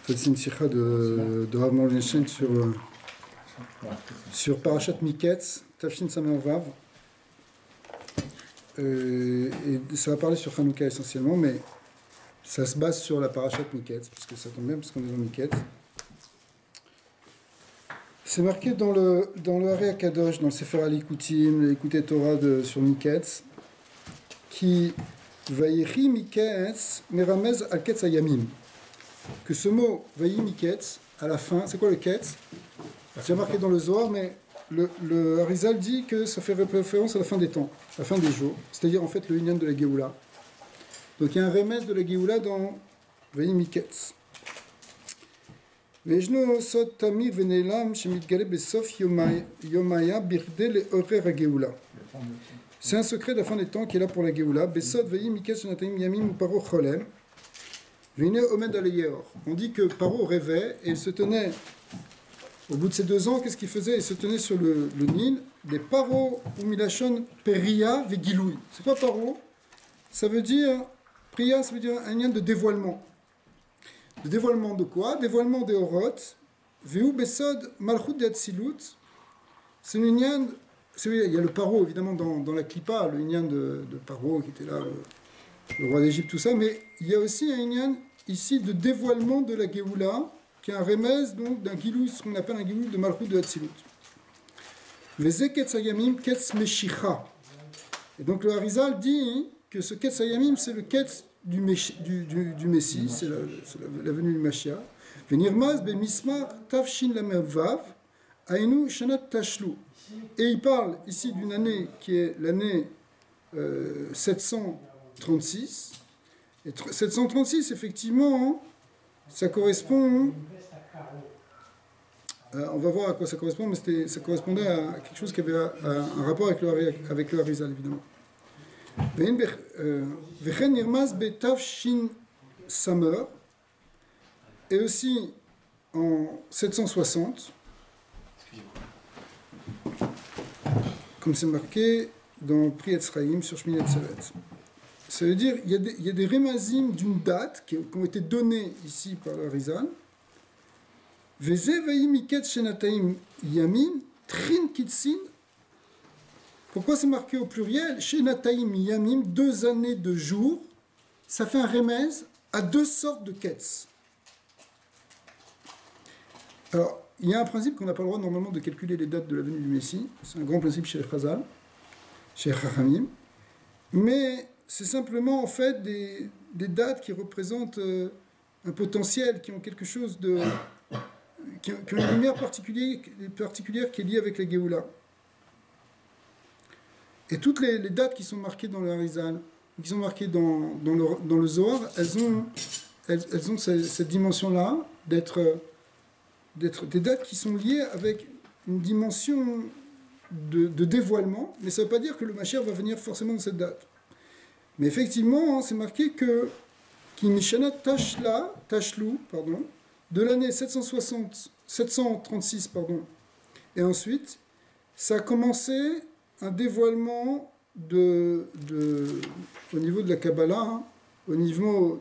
En fait, c'est une sikha de Rav Morgenstern sur Parashat Miketz, Tafshin Samer Vav. Et ça va parler sur Hanouka essentiellement, mais ça se base sur la Parashat Miketz, parce que ça tombe bien, parce qu'on est dans Miketz. C'est marqué dans le Harei Akadosh, dans le Sefer Alikoutim, l'écouté Torah sur Miketz, qui Vayechi Miketz Meramez al Ketz Ayamim. Que ce mot Vayi Miketz, à la fin, c'est quoi le Ketz? C'est marqué dans le Zohar, mais le Harizal dit que ça fait référence à la fin des temps, à la fin des jours, c'est-à-dire en fait le Inyan de la Géoula. Donc il y a un remède de la Géoula dans Vayi Miketz. Vejno sot tamir venelam shemitgale besof yomaya birde le orer ha-Géoula. C'est un secret de la fin des temps qui est là pour la Géoula. Besot Vayi Miketz shenataim yamim uparo cholem. Vene omed aleyor. On dit que Paro rêvait et il se tenait. Au bout de ces 2 ans, qu'est-ce qu'il faisait? Il se tenait sur le Nil, des Paro ou Milachon Peria Vegiloui. C'est quoi Paro? Ça veut dire, Priya, ça veut dire un lien de dévoilement. De dévoilement de quoi? Dévoilement des Oroth. Veu Besod Malchut de Hatzilut. C'est une lien. Il y a le Paro, évidemment, dans la Klippa, le lien de Paro qui était là, le roi d'Égypte, tout ça. Mais il y a aussi un lien ici de dévoilement de la Géoula, qui est un remèze donc d'un gilou, ce qu'on appelle un gilou de Malchut de Hatzilut. Veze Ketz Hayamim Ketz Meshicha. Et donc le Harizal dit que ce Ketz Hayamim, c'est le Ketz du Messie, c'est la venue du Mashiach. Venirmaz be Mismar Tafshin Lamer Vav Ainu Shanat Tashlu. Et il parle ici d'une année qui est l'année 736. Et 736, effectivement, ça correspond. On va voir à quoi ça correspond, mais ça correspondait à quelque chose qui avait un rapport avec le Harizal, évidemment. Vechen Nirmaz Betav Shin Samer, et aussi en 760, comme c'est marqué dans Pri Etzraïm sur Shmini Atzeret. Ça veut dire il y a des remazim d'une date qui ont été donnés ici par le Harizal. Veze vayi miketz shenataim yamin trin kitsin. Pourquoi c'est marqué au pluriel? Shenataim yamim, 2 années de jours. Ça fait un remez à 2 sortes de ketz. Alors, il y a un principe qu'on n'a pas le droit normalement de calculer les dates de la venue du Messie. C'est un grand principe chez les Chazal, chez les Chachamim. Mais c'est simplement en fait des dates qui représentent un potentiel, qui ont quelque chose de. Qui ont une lumière particulière qui est liée avec la Géoula. Et toutes les dates qui sont marquées dans le Harizal, qui sont marquées dans le Zohar, elles ont cette dimension-là d'être des dates qui sont liées avec une dimension de dévoilement, mais ça ne veut pas dire que le Mashiach va venir forcément dans cette date. Mais effectivement, c'est marqué que Kimishanat Tashlu, de l'année 736, et ensuite, ça a commencé un dévoilement au niveau de la Kabbalah, au niveau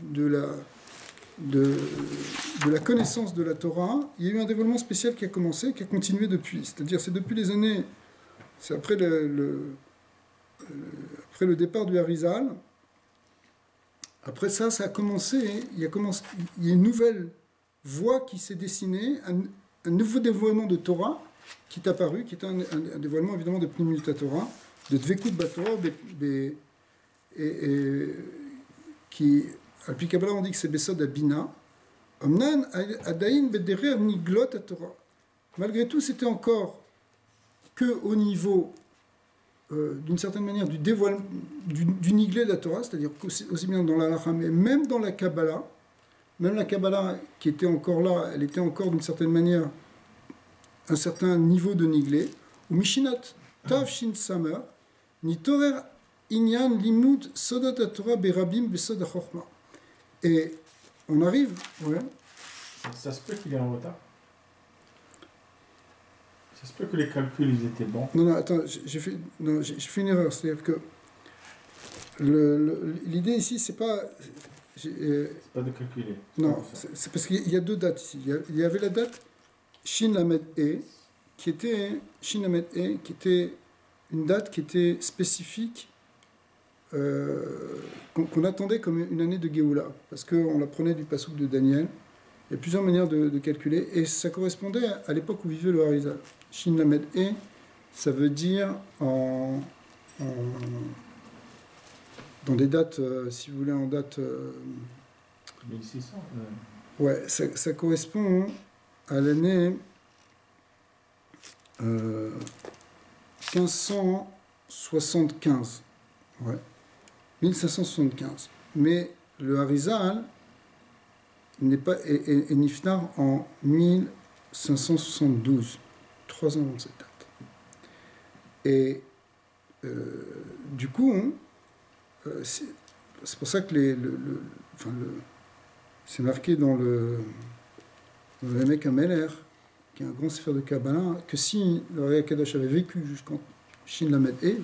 de la connaissance de la Torah. Il y a eu un dévoilement spécial qui a commencé, qui a continué depuis. C'est-à-dire, c'est depuis les années, c'est après le départ du Harizal. Après ça, ça a commencé, il y a une nouvelle voie qui s'est dessinée, un nouveau dévoilement de Torah qui est apparu, qui est un dévoilement évidemment de Pnimut Torah, de Dvekut Batorah, et qui, à Pi Kabbalah, on dit que c'est Besod Abina. Omnan Adain Bederer Niglot Torah. Malgré tout, c'était encore que au niveau d'une certaine manière du dévoilement, du niglé de la Torah, c'est-à-dire aussi bien dans la Halacha, mais même dans la Kabbalah, même la Kabbalah qui était encore là, elle était encore d'une certaine manière un certain niveau de niglé, ou Mishinat Tav Shin Samer, Nitorer Inyan Limud Sodot Torah Berabim Besod HaChochma. Et on arrive, ouais. Ça se peut qu'il est en retard. Ça se peut que les calculs ils étaient bons. Non, attends, j'ai fait une erreur. C'est-à-dire que l'idée ici, c'est pas. C'est pas de calculer. Non, c'est parce qu'il y a deux dates ici. Il y avait la date Shin Lamed E, qui était Shin Lamed E, qui était une date qui était spécifique, qu'on attendait comme une année de Géoula, parce qu'on la prenait du passouk de Daniel. Il y a plusieurs manières de calculer, et ça correspondait à l'époque où vivait le Harizal. Shin Lamed E, ça veut dire dans des dates, si vous voulez, en date... 1600. Ouais, ça correspond à l'année 1575. Ouais. 1575. Mais le Harizal n'est pas est Niftar en 1572, 3 ans avant cette date. Et du coup, c'est pour ça que c'est marqué dans le Mec Ameler, qui est un grand sefer de Kabbalah, que si le Raya Kadosh avait vécu jusqu'en Shin Lamed E,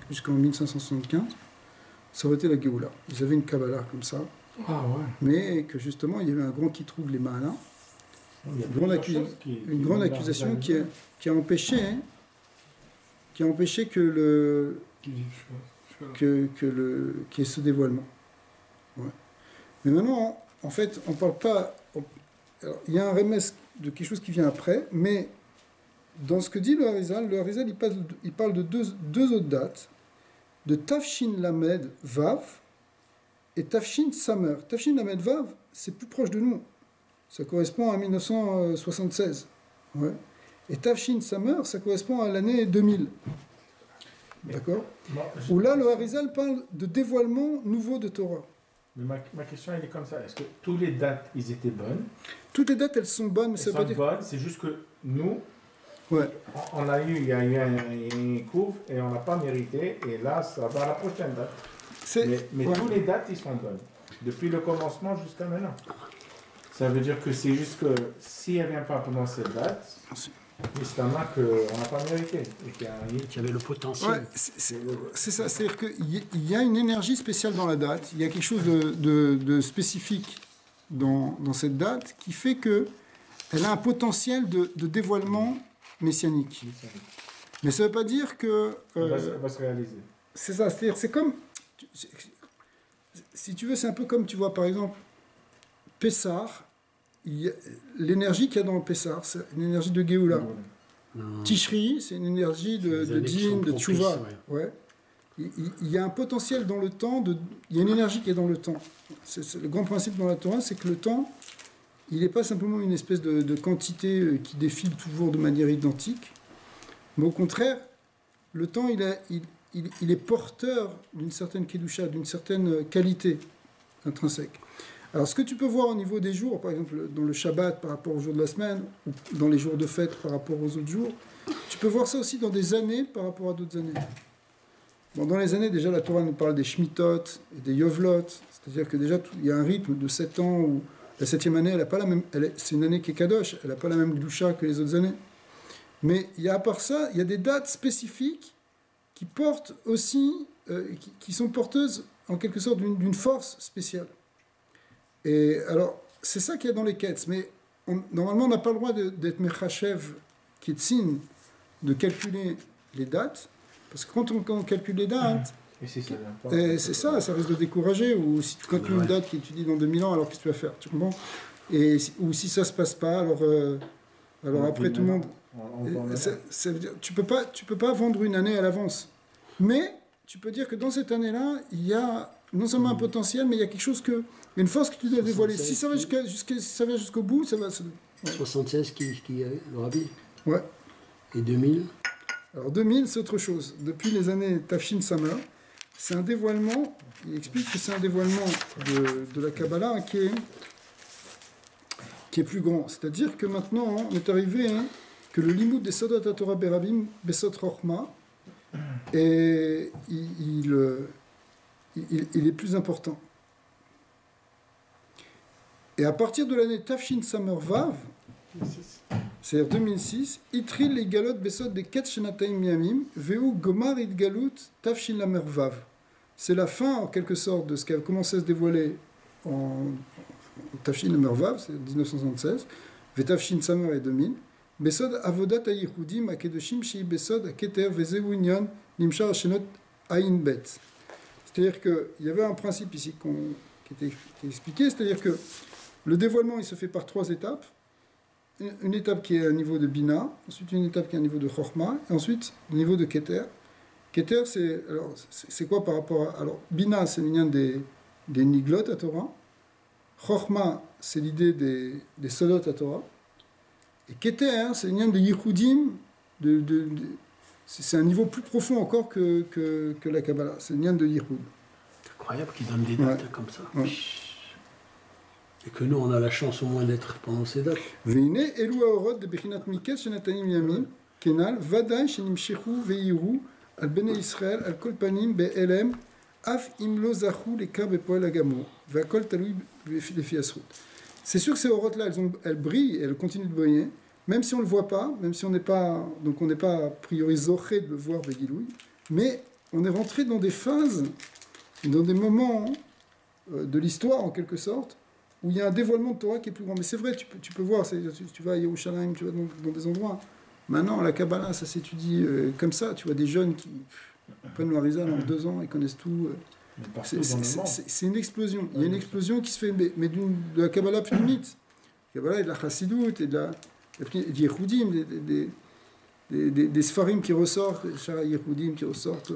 jusqu'en 1575, ça aurait été la Géoula. Ils avaient une Kabbalah comme ça, mais que justement, il y avait un grand qui trouve les malins, une grande accusation qui a empêché que qu'il y ait ce dévoilement. Ouais. Mais maintenant, en fait, on ne parle pas... Alors, il y a un remès de quelque chose qui vient après, mais dans ce que dit le Harizal il parle de deux autres dates, de Tafshin Lamed Vav et Tafshin Samer. Tafshin Lamed Vav, c'est plus proche de nous. Ça correspond à 1976. Ouais. Et Tafshin Samer, ça correspond à l'année 2000. D'accord ? Où là, le Harizal parle de dévoilement nouveau de Torah. Mais ma question, elle est comme ça. Est-ce que toutes les dates, ils étaient bonnes? Toutes les dates, elles sont bonnes, mais ça veut dire... bonnes, c'est juste que nous, ouais. il y a eu une courbe et on n'a pas mérité. Et là, ça va à la prochaine date. Mais ouais. Toutes les dates, ils sont bonnes. Depuis le commencement jusqu'à maintenant. Ça veut dire que c'est juste que si elle ne vient pas pendant cette date... Merci. C'est un qu'on n'a pas mérité. Et qu'il y avait le potentiel. Ouais, c'est ça, c'est-à-dire qu'il y a une énergie spéciale dans la date, il y a quelque chose de spécifique dans cette date qui fait qu'elle a un potentiel de dévoilement messianique. Mais ça ne veut pas dire que... elle va se réaliser. C'est ça, c'est-à-dire c'est comme... Si tu veux, c'est un peu comme, tu vois, par exemple, Pessah. L'énergie qu'il y a dans le Pessah, c'est une énergie de Géoula. Tishri, c'est une énergie de Din, de Tchouva. Ouais. Il y a un potentiel dans le temps, il y a une énergie qui est dans le temps. C'est le grand principe dans la Torah, c'est que le temps, il n'est pas simplement une espèce de quantité qui défile toujours de manière identique, mais au contraire, le temps, il est porteur d'une certaine kedusha, d'une certaine qualité intrinsèque. Alors, ce que tu peux voir au niveau des jours, par exemple dans le Shabbat par rapport aux jours de la semaine, ou dans les jours de fête par rapport aux autres jours, tu peux voir ça aussi dans des années par rapport à d'autres années. Bon, dans les années, déjà, la Torah nous parle des Shmitot et des Yovlot, c'est-à-dire que déjà, il y a un rythme de 7 ans où la 7e année, elle a pas la même, c'est une année qui est Kadosh, elle n'a pas la même Gdusha que les autres années. Mais il y a, à part ça, il y a des dates spécifiques qui portent aussi, qui sont porteuses en quelque sorte d'une force spéciale. Et alors, c'est ça qu'il y a dans les quêtes, mais normalement, on n'a pas le droit d'être Mechachev Ketsin, de calculer les dates, parce que quand on calcule les dates, c'est ça risque de décourager, ou si tu calcules une date qui étudie dans 2000 ans, alors qu'est-ce que tu vas faire, tu comprends? Ou si ça ne se passe pas, alors après tout le monde... Ça veut dire, tu peux pas vendre une année à l'avance, mais tu peux dire que dans cette année-là, il y a non seulement un potentiel, mais il y a quelque chose une force que tu dois dévoiler. Si ça va jusqu'au bout, ça va... Ouais. 76 qui le rabbi. Ouais. Et 2000. Alors 2000, c'est autre chose. Depuis les années Tafshin Samer, c'est un dévoilement, il explique que c'est un dévoilement de la Kabbalah qui est plus grand. C'est-à-dire que maintenant, on est arrivé que le limud des Sodot HaTorah Berabim, Besot Rochma, et il est plus important. Et à partir de l'année Tafshin Samer Vav, c'est-à-dire 2006, Itril les galot besot des Ket Shenataim Yamim, Veu Gomar Idgalut Tafshin Lamer Vav. C'est la fin, en quelque sorte, de ce qui a commencé à se dévoiler en Tafshin Mervav, c'est 1976, Vetafshin Samer et 2000, Besod Avodat Ayichudim Akedoshim Shei Besod Aketer Vezeu Inyan Nimshar Shenot Ayin Bet. C'est-à-dire qu'il y avait un principe ici qui était expliqué, c'est-à-dire que le dévoilement il se fait par 3 étapes. Une étape qui est à un niveau de Bina, ensuite une étape qui est à un niveau de Chokhmah, et ensuite le niveau de Keter. Keter, c'est quoi par rapport à... Alors, Bina, c'est l'union des Niglot à Torah. Chokhmah, c'est l'idée des Sodot à Torah. Et Keter, c'est l'union des Yichudim. C'est un niveau plus profond encore que la Kabbalah. C'est l'union de Yichud. C'est incroyable qu'ils donnent des dates comme ça. Ouais. Et que nous, on a la chance au moins d'être pendant ces dates. Veine, Elu Haorot de Bechinat Miket, Shenatanim Yamin, Kenal, Vaday, Shenimshechu, Veiru, Al Bene Israël, Al Kolpanim, Be'elem, Af Imlo Zachu, les Kab et Poel Agamo, Vakol Talui, les Fiasrut. C'est sûr que ces Haorot-là, elles brillent et elles continuent de briller, même si on ne le voit pas, même si on n'est pas, donc on n'est pas a priori zoré de le voir Begiloui, mais on est rentré dans des phases, dans des moments de l'histoire en quelque sorte, où il y a un dévoilement de Torah qui est plus grand. Mais c'est vrai, tu peux voir, tu vas à Yerushalayim, tu vas dans des endroits. Maintenant, la Kabbalah, ça s'étudie comme ça. Tu vois des jeunes qui prennent le Harizal en 2 ans, ils connaissent tout. C'est une explosion. Il y a une explosion qui se fait, mais de la Kabbalah pnimite. La Kabbalah et de la Chassidut, et de Yehudim, des Sfarim qui ressortent, des Shara Yehudim qui ressortent,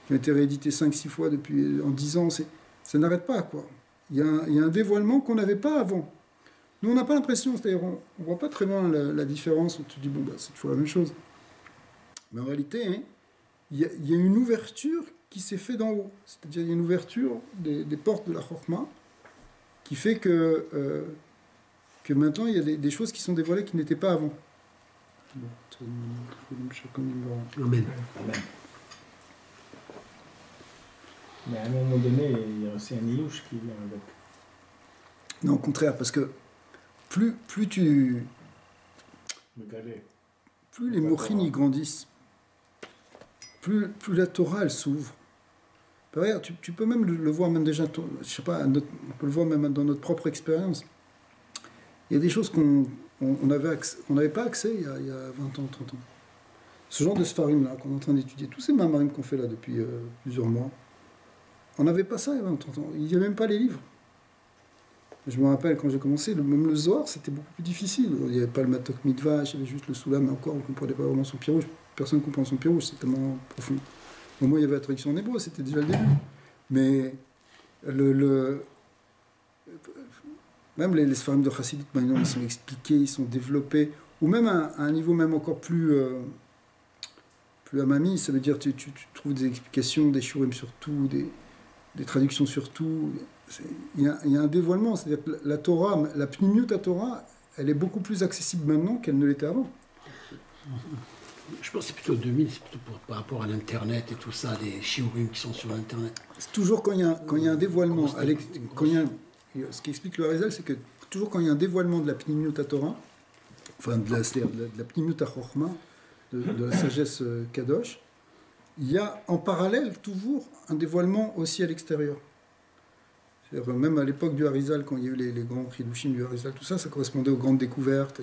qui ont été réédités 5-6 fois en 10 ans. Ça n'arrête pas, quoi. Il y a un dévoilement qu'on n'avait pas avant. Nous, on n'a pas l'impression, c'est-à-dire, on ne voit pas très bien la différence. On te dit, bon, c'est toujours la même chose. Mais en réalité, hein, il y a une ouverture qui s'est faite d'en haut. C'est-à-dire, il y a une ouverture des portes de la Chokhmah qui fait que maintenant, il y a des choses qui sont dévoilées qui n'étaient pas avant. Amen. Mais à un moment donné, il y a aussi un ilouche qui vient avec. Non, au contraire, parce que plus les mochines grandissent, plus la Torah elle s'ouvre. Tu peux même le voir même déjà, je sais pas, on peut le voir même dans notre propre expérience. Il y a des choses qu'on n'avait pas accès il y a 20 ans, 30 ans. Ce genre de sfarim là qu'on est en train d'étudier, tous ces mamarim qu'on fait là depuis plusieurs mois. On n'avait pas ça il y a 20 ans. Il n'y avait même pas les livres. Je me rappelle quand j'ai commencé, même le Zohar, c'était beaucoup plus difficile. Il n'y avait pas le Matok Midvash, il y avait juste le Soulam, mais encore, on ne comprenait pas vraiment son pirouge. Personne ne comprend son pirouge, c'est tellement profond. Au moins, il y avait la traduction en hébreu, c'était déjà le début. Mais même les sfarim de Chassidut, maintenant, ils sont expliqués, ils sont développés, ou même à un niveau même encore plus amami, ça veut dire que tu trouves des explications, des shurim sur tout, des traductions sur tout. Il y a un dévoilement, c'est-à-dire que la Torah, la pnimiut à Torah, elle est beaucoup plus accessible maintenant qu'elle ne l'était avant. Je pense que c'est plutôt 2000, c'est plutôt par rapport à l'Internet et tout ça, les shiurim qui sont sur l'Internet. C'est toujours quand il y a un dévoilement, ce qui explique le Harizal, c'est que toujours quand il y a un dévoilement de la pnimiut à Torah, enfin c'est-à-dire de la pnimiut à Chokhmah, de la sagesse Kadosh, il y a en parallèle toujours un dévoilement aussi à l'extérieur. C'est-à-dire, même à l'époque du Harizal, quand il y a eu les grands Chidushim du Harizal, tout ça, ça correspondait aux grandes découvertes.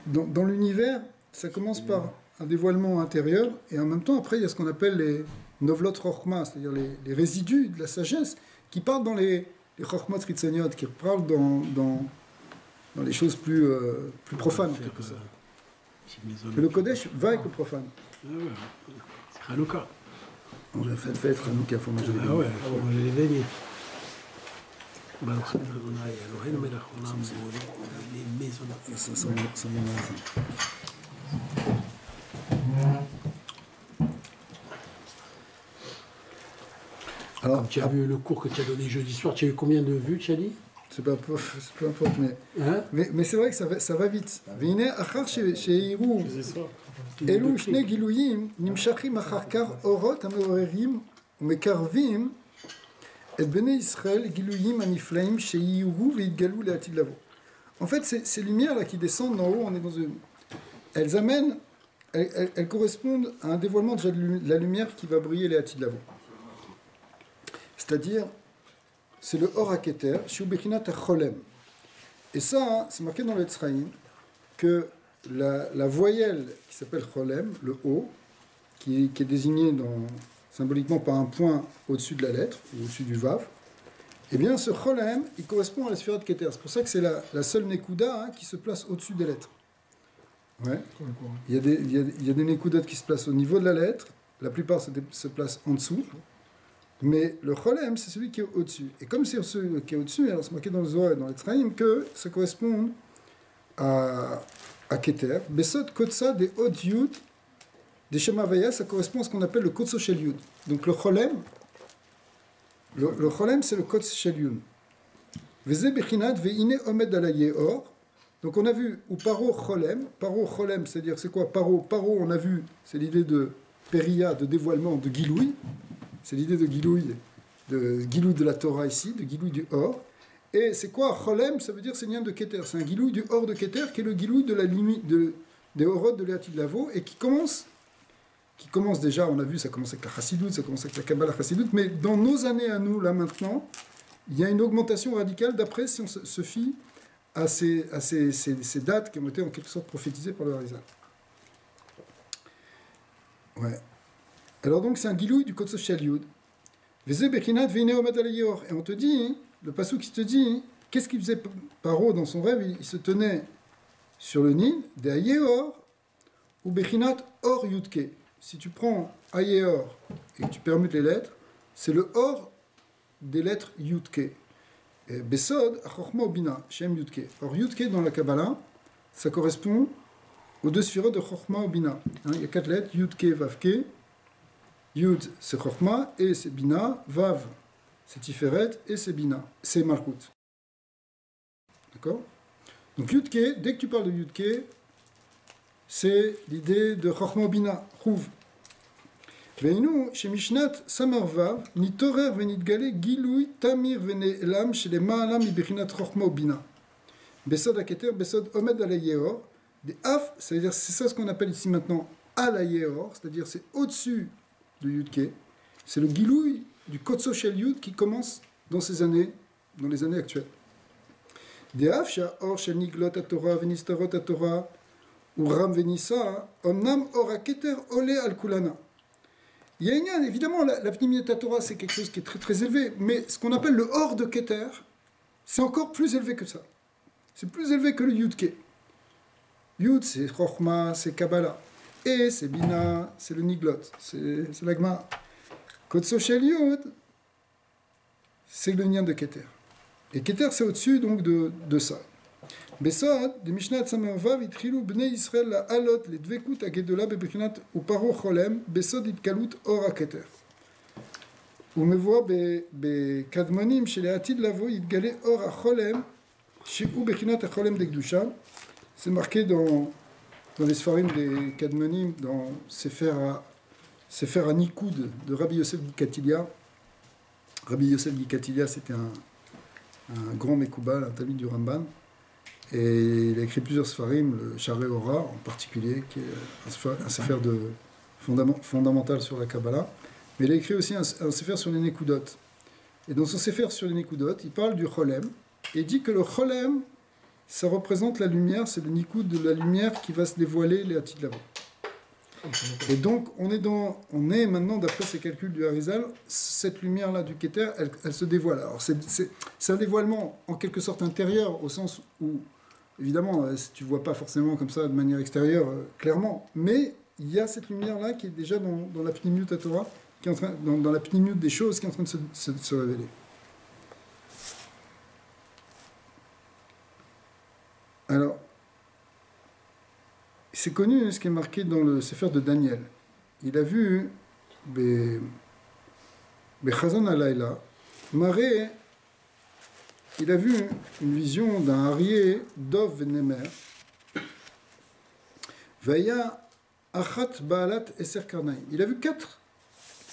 Dans l'univers, ça commence par un dévoilement intérieur, et en même temps, après, il y a ce qu'on appelle les Novlot Chokhmah, c'est-à-dire les résidus de la sagesse, qui partent dans les Chokhmah Tritzaniot, qui parlent dans les choses plus profanes, en quelque sorte. Et le Kodesh va avec le profane. Ah ouais, c'est Hanouka. On a fait fête, Hanouka, il faut manger les beignets. Ah ouais, il faut manger les beignets. On a les maisons. Ça m'en Alors, tu as vu le cours que tu as donné jeudi soir, tu as eu combien de vues, tu as dit? C'est peu importe, mais c'est vrai que ça va vite. והנה אחר שיראו אלו שני גילויים נמשכים אחר כך אורות המעוררים ומקרבים את בני ישראל גילויים הנפלאים שיראו ויתגלו לעתיד לבוא. En fait, ces lumières-là qui descendent d'en haut, elles correspondent à un dévoilement déjà de la lumière qui va briller les Atid Lavo. c'est-à-dire, c'est le Or HaKeter, Shubechinat HaCholem. Et ça, c'est marqué dans le Tzraïm, que la voyelle qui s'appelle Cholem, le O, qui est désigné symboliquement par un point au-dessus de la lettre, ou au-dessus du Vav, eh bien ce Cholem, il correspond à la Sphira de Keter. C'est pour ça que c'est la seule Nekuda qui se place au-dessus des lettres. Ouais. Il y a des Nekudot qui se placent au niveau de la lettre, la plupart se placent en dessous, mais le Cholem, c'est celui qui est au-dessus. Et comme c'est celui qui est au-dessus, alors c'est marqué dans le Zohar et dans les Tzraïm que ça correspond à Keter. Besod Kotsa des Od Yud, des Shemavaya, ça correspond à ce qu'on appelle le Kotso Shel Yud. Donc le Cholem, le Cholem, c'est le Kotso Shel Yud. Veze Bechinat Veine Omed Ala Yeor. Donc on a vu, ou Paro Cholem, c'est-à-dire c'est quoi Paro, on a vu, c'est l'idée de Péria, de dévoilement, de Giloui. C'est l'idée de Giloui de la Torah ici, de Giloui du Or. Et c'est quoi Cholem? Ça veut dire c'est lien de Keter. C'est un Giloui du Or de Keter qui est le Giloui de la limite des Orot de l'Eatid Lavo et qui commence déjà, on a vu, ça commence avec la Chassidut, ça commence avec la Kabbalah Chassidut, mais dans nos années à nous, là maintenant, il y a une augmentation radicale d'après si on se fie à ces dates qui ont été en quelque sorte prophétisées par le Harizal. Ouais. Alors donc c'est un Giloui du Kotso Shel Yud. Veze Bechinat Veine Omed Ala Yeor. Et on te dit, le passou qui te dit, qu'est-ce qu'il faisait Paro dans son rêve? Il se tenait sur le Nil, de Ayeor, ou Bechinat Or Yudke. Si tu prends Ayeor et que tu permutes les lettres, c'est le Or des lettres Yudke. Besod, Achorma Obina, Shem Yudke. Or Yudke dans la Kabbalah, ça correspond aux deux sphirot de Chorma Obina. Il y a 4 lettres, Yudke, Vavke. Yud, c'est Chorma, et c'est Bina. Vav, c'est Tiferet, et c'est Bina. C'est Malchut. D'accord? Donc Yudke, dès que tu parles de Yudke, c'est l'idée de Chorma Obina, Chouv. Veinu, chez Mishnat, Samar Vav, Nitorer venitgale, Giloui, Tamir venelam, chez les Maalam, Ibechinat Chorma Obina. Besod Aketer, Besod Omed Ala Yeor. Des Af, c'est-à-dire, c'est ça ce qu'on appelle ici maintenant Ala Yeor, c'est-à-dire c'est au-dessus de Yudke. C'est le Giloui du Kotso Shel Yud qui commence dans les années actuelles. Des Af, Sha'or Shel Niglot HaTorah, Venistarot HaTorah, Uram Venissa, Omnam Or HaKeter Ole Al Kulana. Il y a évidemment, la Pnimiyat HaTorah, c'est quelque chose qui est très très élevé, mais ce qu'on appelle le Or de Keter, c'est encore plus élevé que ça. C'est plus élevé que le Yudke. Yud, c'est Chochma, c'est Kabbalah. Et c'est Bina, c'est le Niglot, c'est l'Agma. Kotso Shel Yud, c'est le lien de Keter. Et Keter, c'est au-dessus donc de ça. Besod, de Mishnat Samervav, Itchilou, Bnei Israël, la Halot, les Dvekut, Agedola, Bebechinat, ou Paro Cholem, Besod, Itkalut, Or HaKeter. Ou me voit Kadmonim, chez les Atid Lavo, Itgale, Or HaCholem, chez ou Bechinat HaCholem d'Ekdusha. C'est marqué dans les Sfarim des Kadmonim, dans Sefer HaNikoud de Rabbi Yosef Gikatilia. Rabbi Yosef Gikatilia, c'était un grand Mekoubal, un talmid du Ramban. Et il a écrit plusieurs Sfarim, le Sharei Ora en particulier, qui est un Sefer fondamental sur la Kabbalah. Mais il a écrit aussi un Sefer sur les Nekudot. Et dans son Sefer sur les Nekudot, il parle du Cholem, et dit que le Cholem, ça représente la lumière, c'est le Nikud de la lumière qui va se dévoiler les Atid Lavo. Et donc, on est maintenant, d'après ces calculs du Harizal, cette lumière-là du Keter, elle se dévoile. Alors, c'est un dévoilement en quelque sorte intérieur, au sens où, évidemment, tu ne vois pas forcément comme ça de manière extérieure, clairement, mais il y a cette lumière-là qui est déjà dans la Pnimiyut HaTorah, qui est en train, dans la Pnimiyut des choses, qui est en train de se révéler. Alors, c'est connu ce qui est marqué dans le Sefer de Daniel. Il a vu Bechazon Alayla, Maré, il a vu une vision d'un Arié, Dov Venemer, Vaya Achat Baalat Eser Karnaïm. Il a vu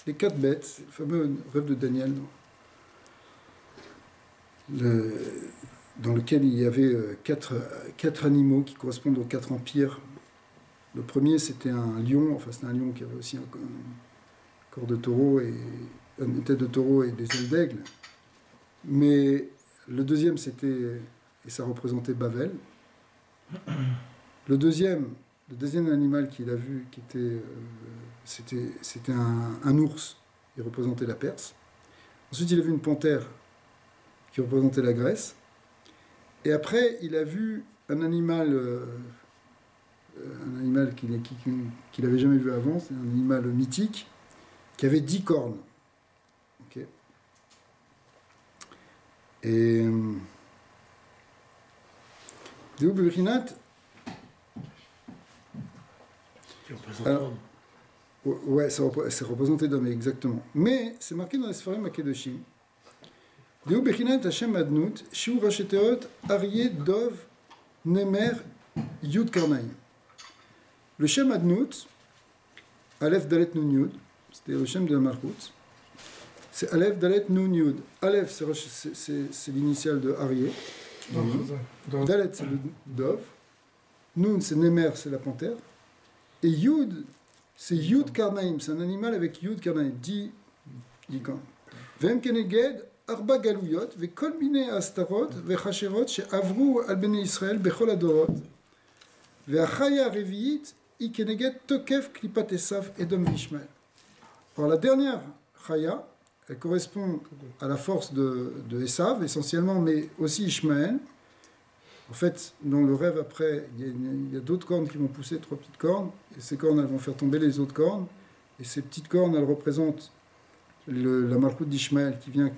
les 4 bêtes, le fameux rêve de Daniel, dans lequel il y avait 4 animaux qui correspondent aux 4 empires. Le premier, c'était un lion, enfin c'était un lion qui avait aussi un corps de taureau, et une tête de taureau et des ailes d'aigle. Mais le deuxième, c'était, et ça représentait Bavel. Le deuxième animal qu'il a vu, qui était, c'était un ours, qui représentait la Perse. Ensuite, il a vu une panthère, qui représentait la Grèce. Et après, il a vu un animal qu'il n'avait jamais vu avant, c'est un animal mythique, qui avait 10 cornes. Okay. Et Déou Bebrinat, ouais, c'est représenté d'homme, exactement. Mais c'est marqué dans les Sfarim Akedoshim. Déou Bebrinat Hashem Adnout, Shiur Hasheteot, Aryeh, Dov, Nemer, Yud Karnaim. Le Shem Adnout, Aleph Dalet Nun Yud, c'était le Shem de la Malchut. C'est Aleph Dalet Nun Yud. Aleph, c'est l'initiale de Aryeh. Dalet, c'est le Dov. Nun, c'est Nemer, c'est la panthère. Et Yud, c'est Yud Karnaim. C'est un animal avec Yud Karnaim. 10 cornes. Vem Keneged, Arba Galuyot, Ve Kol Mine Astarot, Ve Chasherot, She Avru al Bnei Israël, Bechol Adorot. Ve Achaya Reviit, I Keneged Tokef Klipat Esav Edom Vishmael. Alors la dernière Chaya, elle correspond à la force de Esav, essentiellement, mais aussi Ishmaël. En fait, dans le rêve, après, il y a d'autres cornes qui vont pousser, 3 petites cornes, et ces cornes, elles vont faire tomber les autres cornes, et ces petites cornes, elles représentent la Malchut d'Ishmaël qui vient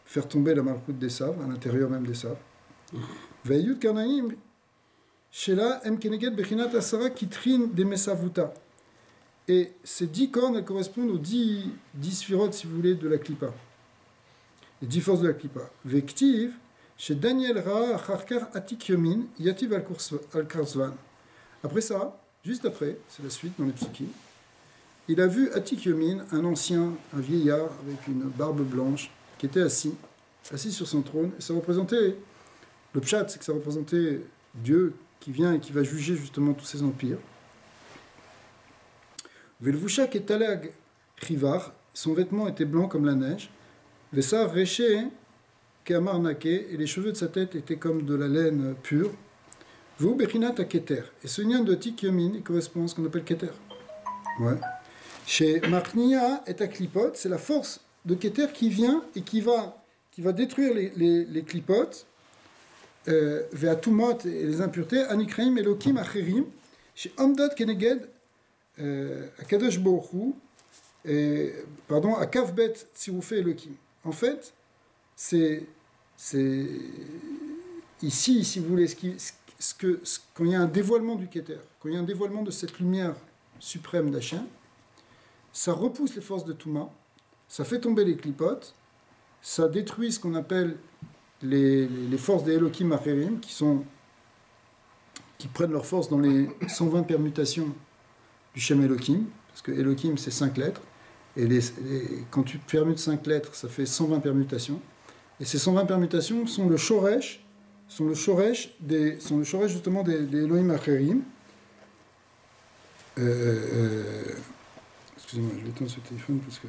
faire tomber la Malchut d'Esav, à l'intérieur même d'Esav. Ve'yud Karnaim, Shela Em Keneged Bechinat Asara Kitrin de Mesavuta. Et ces 10 cornes, elles correspondent aux 10 sphirotes, si vous voulez, de la Klippa. Les 10 forces de la Klippa. Vektiv, chez Daniel Ra, Acharkar Atik Yomin, Yativ al-Karsvan. Après ça, juste après, c'est la suite dans les psukim, il a vu Atik Yomin, un ancien, un vieillard avec une barbe blanche, qui était assis sur son trône. Et ça représentait, le pshat, c'est que ça représentait Dieu qui vient et qui va juger justement tous ces empires. Velvushak et Talag Chivar, son vêtement était blanc comme la neige. Vessar Reché, Kamar Nake, et les cheveux de sa tête étaient comme de la laine pure. Vou Bechinat à Keter. Et ce lien de Tik Yomin correspond à ce qu'on appelle Keter. Ouais. Chez Marknia et à Klipot, c'est la force de Keter qui vient et qui va détruire les Klipot, Veatumot et les impuretés, Anikraim, Elokim, Acherim, chez Omdot Keneged, à Kadosh Baruch Hu, à Kavbet Tsiroufé Elokim. En fait, c'est ici, si vous voulez, quand il y a un dévoilement du Keter, quand il y a un dévoilement de cette lumière suprême d'Hachem, ça repousse les forces de Touma, ça fait tomber les clipotes, ça détruit ce qu'on appelle les forces des Elokim Acherim, qui prennent leur force dans les 120 permutations du Shem Elokim, parce que Elokim c'est 5 lettres, et quand tu permutes 5 lettres, ça fait 120 permutations, et ces 120 permutations sont le shoresh justement des Elohim Acherim. Excusez-moi, je vais éteindre ce téléphone parce que...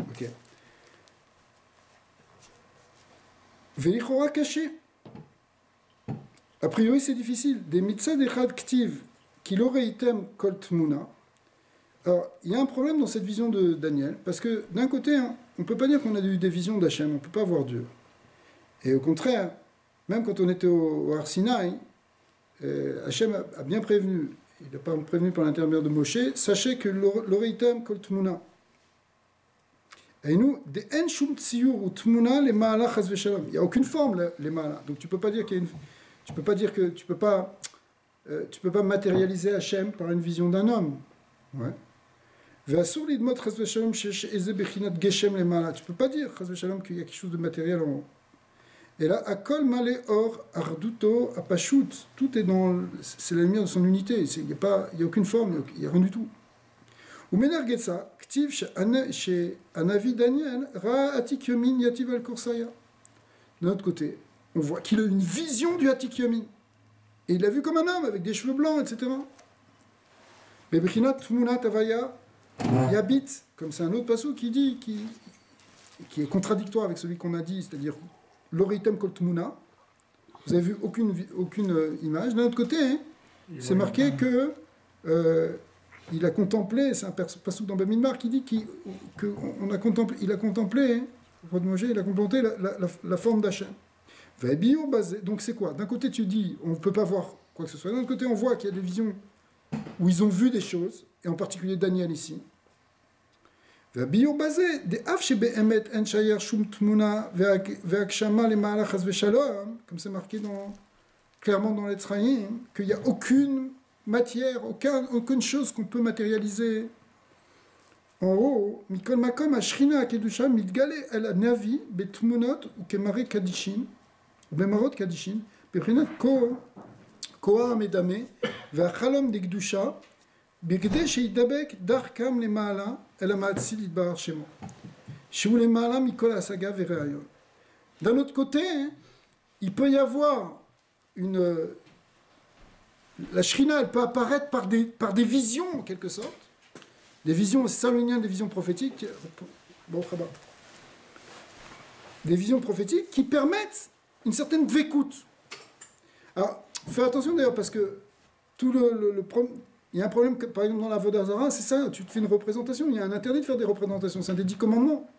Ok. Velichora caché. A priori, c'est difficile. Des mitzad echad ktiv qu'il aurait item kol tmuna. Alors, il y a un problème dans cette vision de Daniel, parce que d'un côté, on ne peut pas dire qu'on a eu des visions d'Hachem, on ne peut pas voir Dieu. Et au contraire, même quand on était au Har Sinaï, Hachem a bien prévenu, il n'a pas prévenu par l'intermédiaire de Moshe, sachez que l'oreitem kol tmuna. Et nous, des en shum tsiur ou tmuna les ma'ala chas v'shalom. Il n'y a aucune forme les ma'ala. Donc tu peux pas dire qu'il y a une, tu peux pas dire que tu peux pas matérialiser Hachem par une vision d'un homme. Ouais. Ve'asur lidmot chas v'shalom shesh eze bechinat geshem les ma'ala. Tu peux pas dire chas v'shalom qu'il y a quelque chose de matériel en haut. Et là, akol malé or arduto apashut. Tout est c'est la lumière de son unité. Il y a aucune forme, il y a rien du tout. ומנהר גצה, כתיב שהנביא דניאל ראה עתיק יומין יתיב על קורסאיה. D'un autre côté, on voit qu'il a une vision du Atik Yomin. Et il l'a vu comme un homme, avec des cheveux blancs, etc. Mais Bechinat Tmunat Avaya, il habite, comme c'est un autre passage qui dit, qui est contradictoire avec celui qu'on a dit, c'est-à-dire l'oritem kol Tmuna. Vous avez vu aucune image. D'un autre côté, hein, c'est marqué que il a contemplé, c'est un passage dans Bamidbar qui dit qu'il a contemplé, hein, il a contemplé la forme d'Hachem. Donc c'est quoi? D'un côté tu dis, on ne peut pas voir quoi que ce soit. D'un autre côté on voit qu'il y a des visions où ils ont vu des choses, et en particulier Daniel ici. Comme c'est marqué clairement dans l'Etzraïm, qu'il n'y a aucune matière, aucune chose qu'on peut matérialiser. En haut, Mikol Makom Ashrina Akedusha Mitgale El Navi Betmunot ou Kemare Kadishin, ou Bemarot Kadishin, Beprinat Koa Medame, Vachalom de Gdusha, Birgde Sheidabek Darkam le Maala, El Amatsil Idbar Shemo. Shou le Maala Mikol Asaga Vereayon. D'un autre côté, il peut y avoir la Shrina, elle peut apparaître par des visions en quelque sorte. Des visions, c'est ça le lien des visions prophétiques. Bon, des visions prophétiques qui permettent une certaine vécoute. Alors, fais attention d'ailleurs, parce que il y a un problème, par exemple, dans la Avodah Zarah, c'est ça, tu te fais une représentation, il y a un interdit de faire des représentations, c'est un des 10 commandements.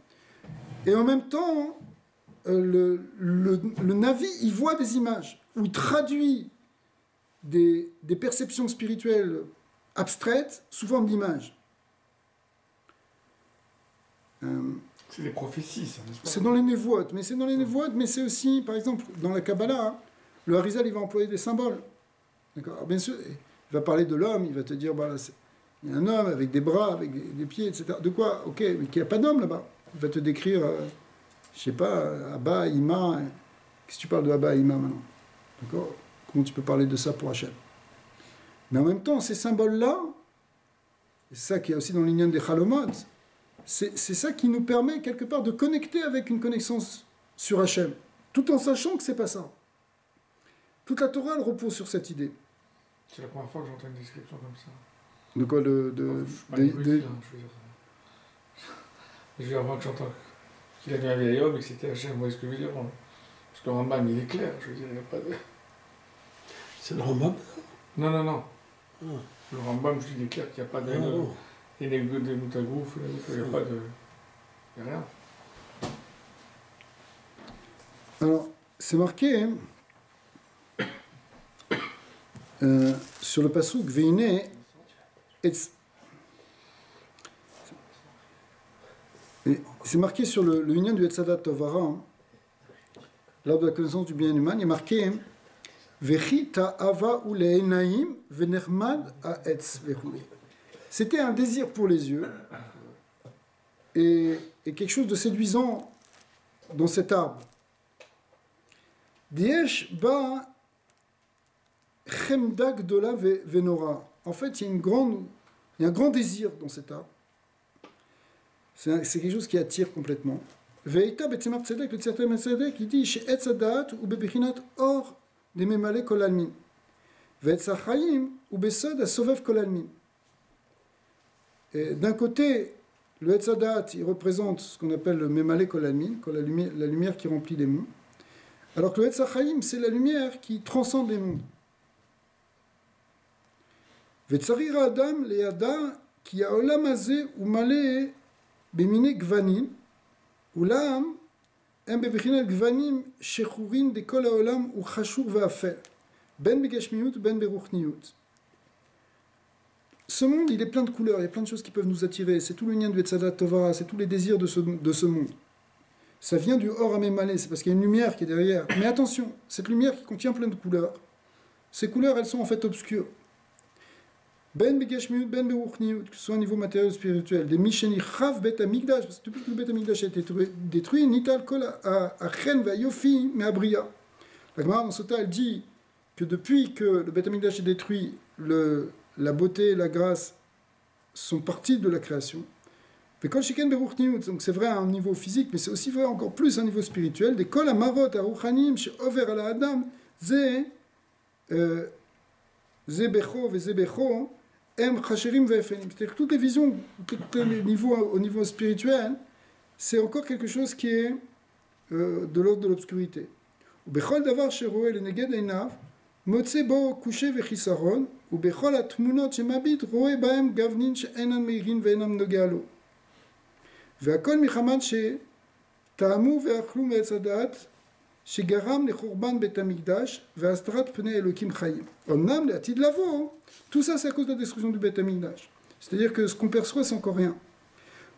Et en même temps, le Navi, il voit des images, où il traduit des perceptions spirituelles abstraites sous forme d'images. C'est les prophéties, ça, n'est-ce pas? C'est dans les névoites, mais c'est aussi, par exemple, dans la Kabbalah, hein, le Harizal, il va employer des symboles. D'accord? Alors, bien sûr, il va parler de l'homme, il va te dire, bah, il y a un homme avec des bras, avec des pieds, etc. De quoi? Ok, mais qu'il n'y a pas d'homme là-bas. Il va te décrire, je sais pas, Abba, Ima. Qu'est-ce que tu parles de Abba, Ima maintenant? D'accord? Comment tu peux parler de ça pour Hachem? Mais en même temps, ces symboles-là, et c'est ça qui est aussi dans l'Inyan des Chalomot, c'est ça qui nous permet quelque part de connecter avec une connaissance sur Hachem, tout en sachant que c'est pas ça. Toute la Torah, elle repose sur cette idée. C'est la première fois que j'entends une description comme ça. De quoi je veux dire, avant que j'entends qu'il a vu un vieil homme et que c'était Hachem, vous voyez ce que je veux dire? Parce que le Rambam, il est clair, je veux dire, il n'y a pas de... C'est le Rambam? Non. Ah. Le Rambam, je dis, il est clair qu'il n'y a pas de... Il y a des moutagouf, il n'y a pas de... Il n'y a rien. Alors, c'est marqué sur le passouk Veine c'est marqué sur le union du Etzadat Tovara, l'arbre de la connaissance du bien humain, il est marqué Vechita ava ou le'enaim venermad ha'etz vechule. C'était un désir pour les yeux et quelque chose de séduisant dans cet arbre. Diesh ba chemda gdola venora. En fait, il y a un grand désir dans cet arbre. C'est quelque chose qui attire complètement. Veita betzemar tzedek, le tzedek tzedek, il dit chez etzadat ou bebechinat or de memale kolalmin. Ve'etzachayim ou besod a sovev kolalmin. D'un côté, le etzadat, il représente ce qu'on appelle le memale kolalmin, la lumière qui remplit les mondes. Alors que le etzachayim, c'est la lumière qui transcende les mondes. Ve'tzarira adam le'ada ki ha'olam hazeh u maleh במיני גוונים, אולם הם בבחינת גוונים שחורים דכל העולם הוא חשוך ואפל, בין בגשמיות בין ברוחניות. Ce monde, il est plein de couleurs, il y a plein de choses qui peuvent nous attirer, c'est tout le lien du Etzadat Tovara, c'est tous les désirs de ce monde. Ça vient du Or Amémalé, c'est parce qu'il y a une lumière qui est derrière. Mais attention, cette lumière qui contient plein de couleurs, ces couleurs, elles sont en fait obscures. Ben begashmiut, ben beruchniut, que ce soit au niveau matériel ou spirituel, des misheni chav bet amigdash, parce que depuis que le bet amigdash a été détruit, nital kol a chen va yofi me abria. La Gemara dans Sota, elle dit que depuis que le bet amigdash est détruit, la beauté, la grâce sont parties de la création. Donc c'est vrai à un niveau physique, mais c'est aussi vrai encore plus à un niveau spirituel. Des kol amarot aruchanim she'over ala adam ze becho ve ze becho em chasherim ve'efenim. C'est-à-dire que toutes les visions, tous les niveaux au niveau spirituel, c'est encore quelque chose qui est de l'ordre de l'obscurité. Bechol davar sheroe leneged einav motze bo kushe vechisaron ubechol atmunot shemabit roe baem gavnin she'enan meirin ve'enam nogalo. והכל מחמת שטעמו ואכלו מעץ הדעת שגרם לחורבן בית המקדש והסתרת פני אלוקים חיים. אמנם לעתיד לבוא, tout ça c'est à cause de la destruction du בית המקדש. C'est-à-dire que ce qu'on perçoit c'est encore rien.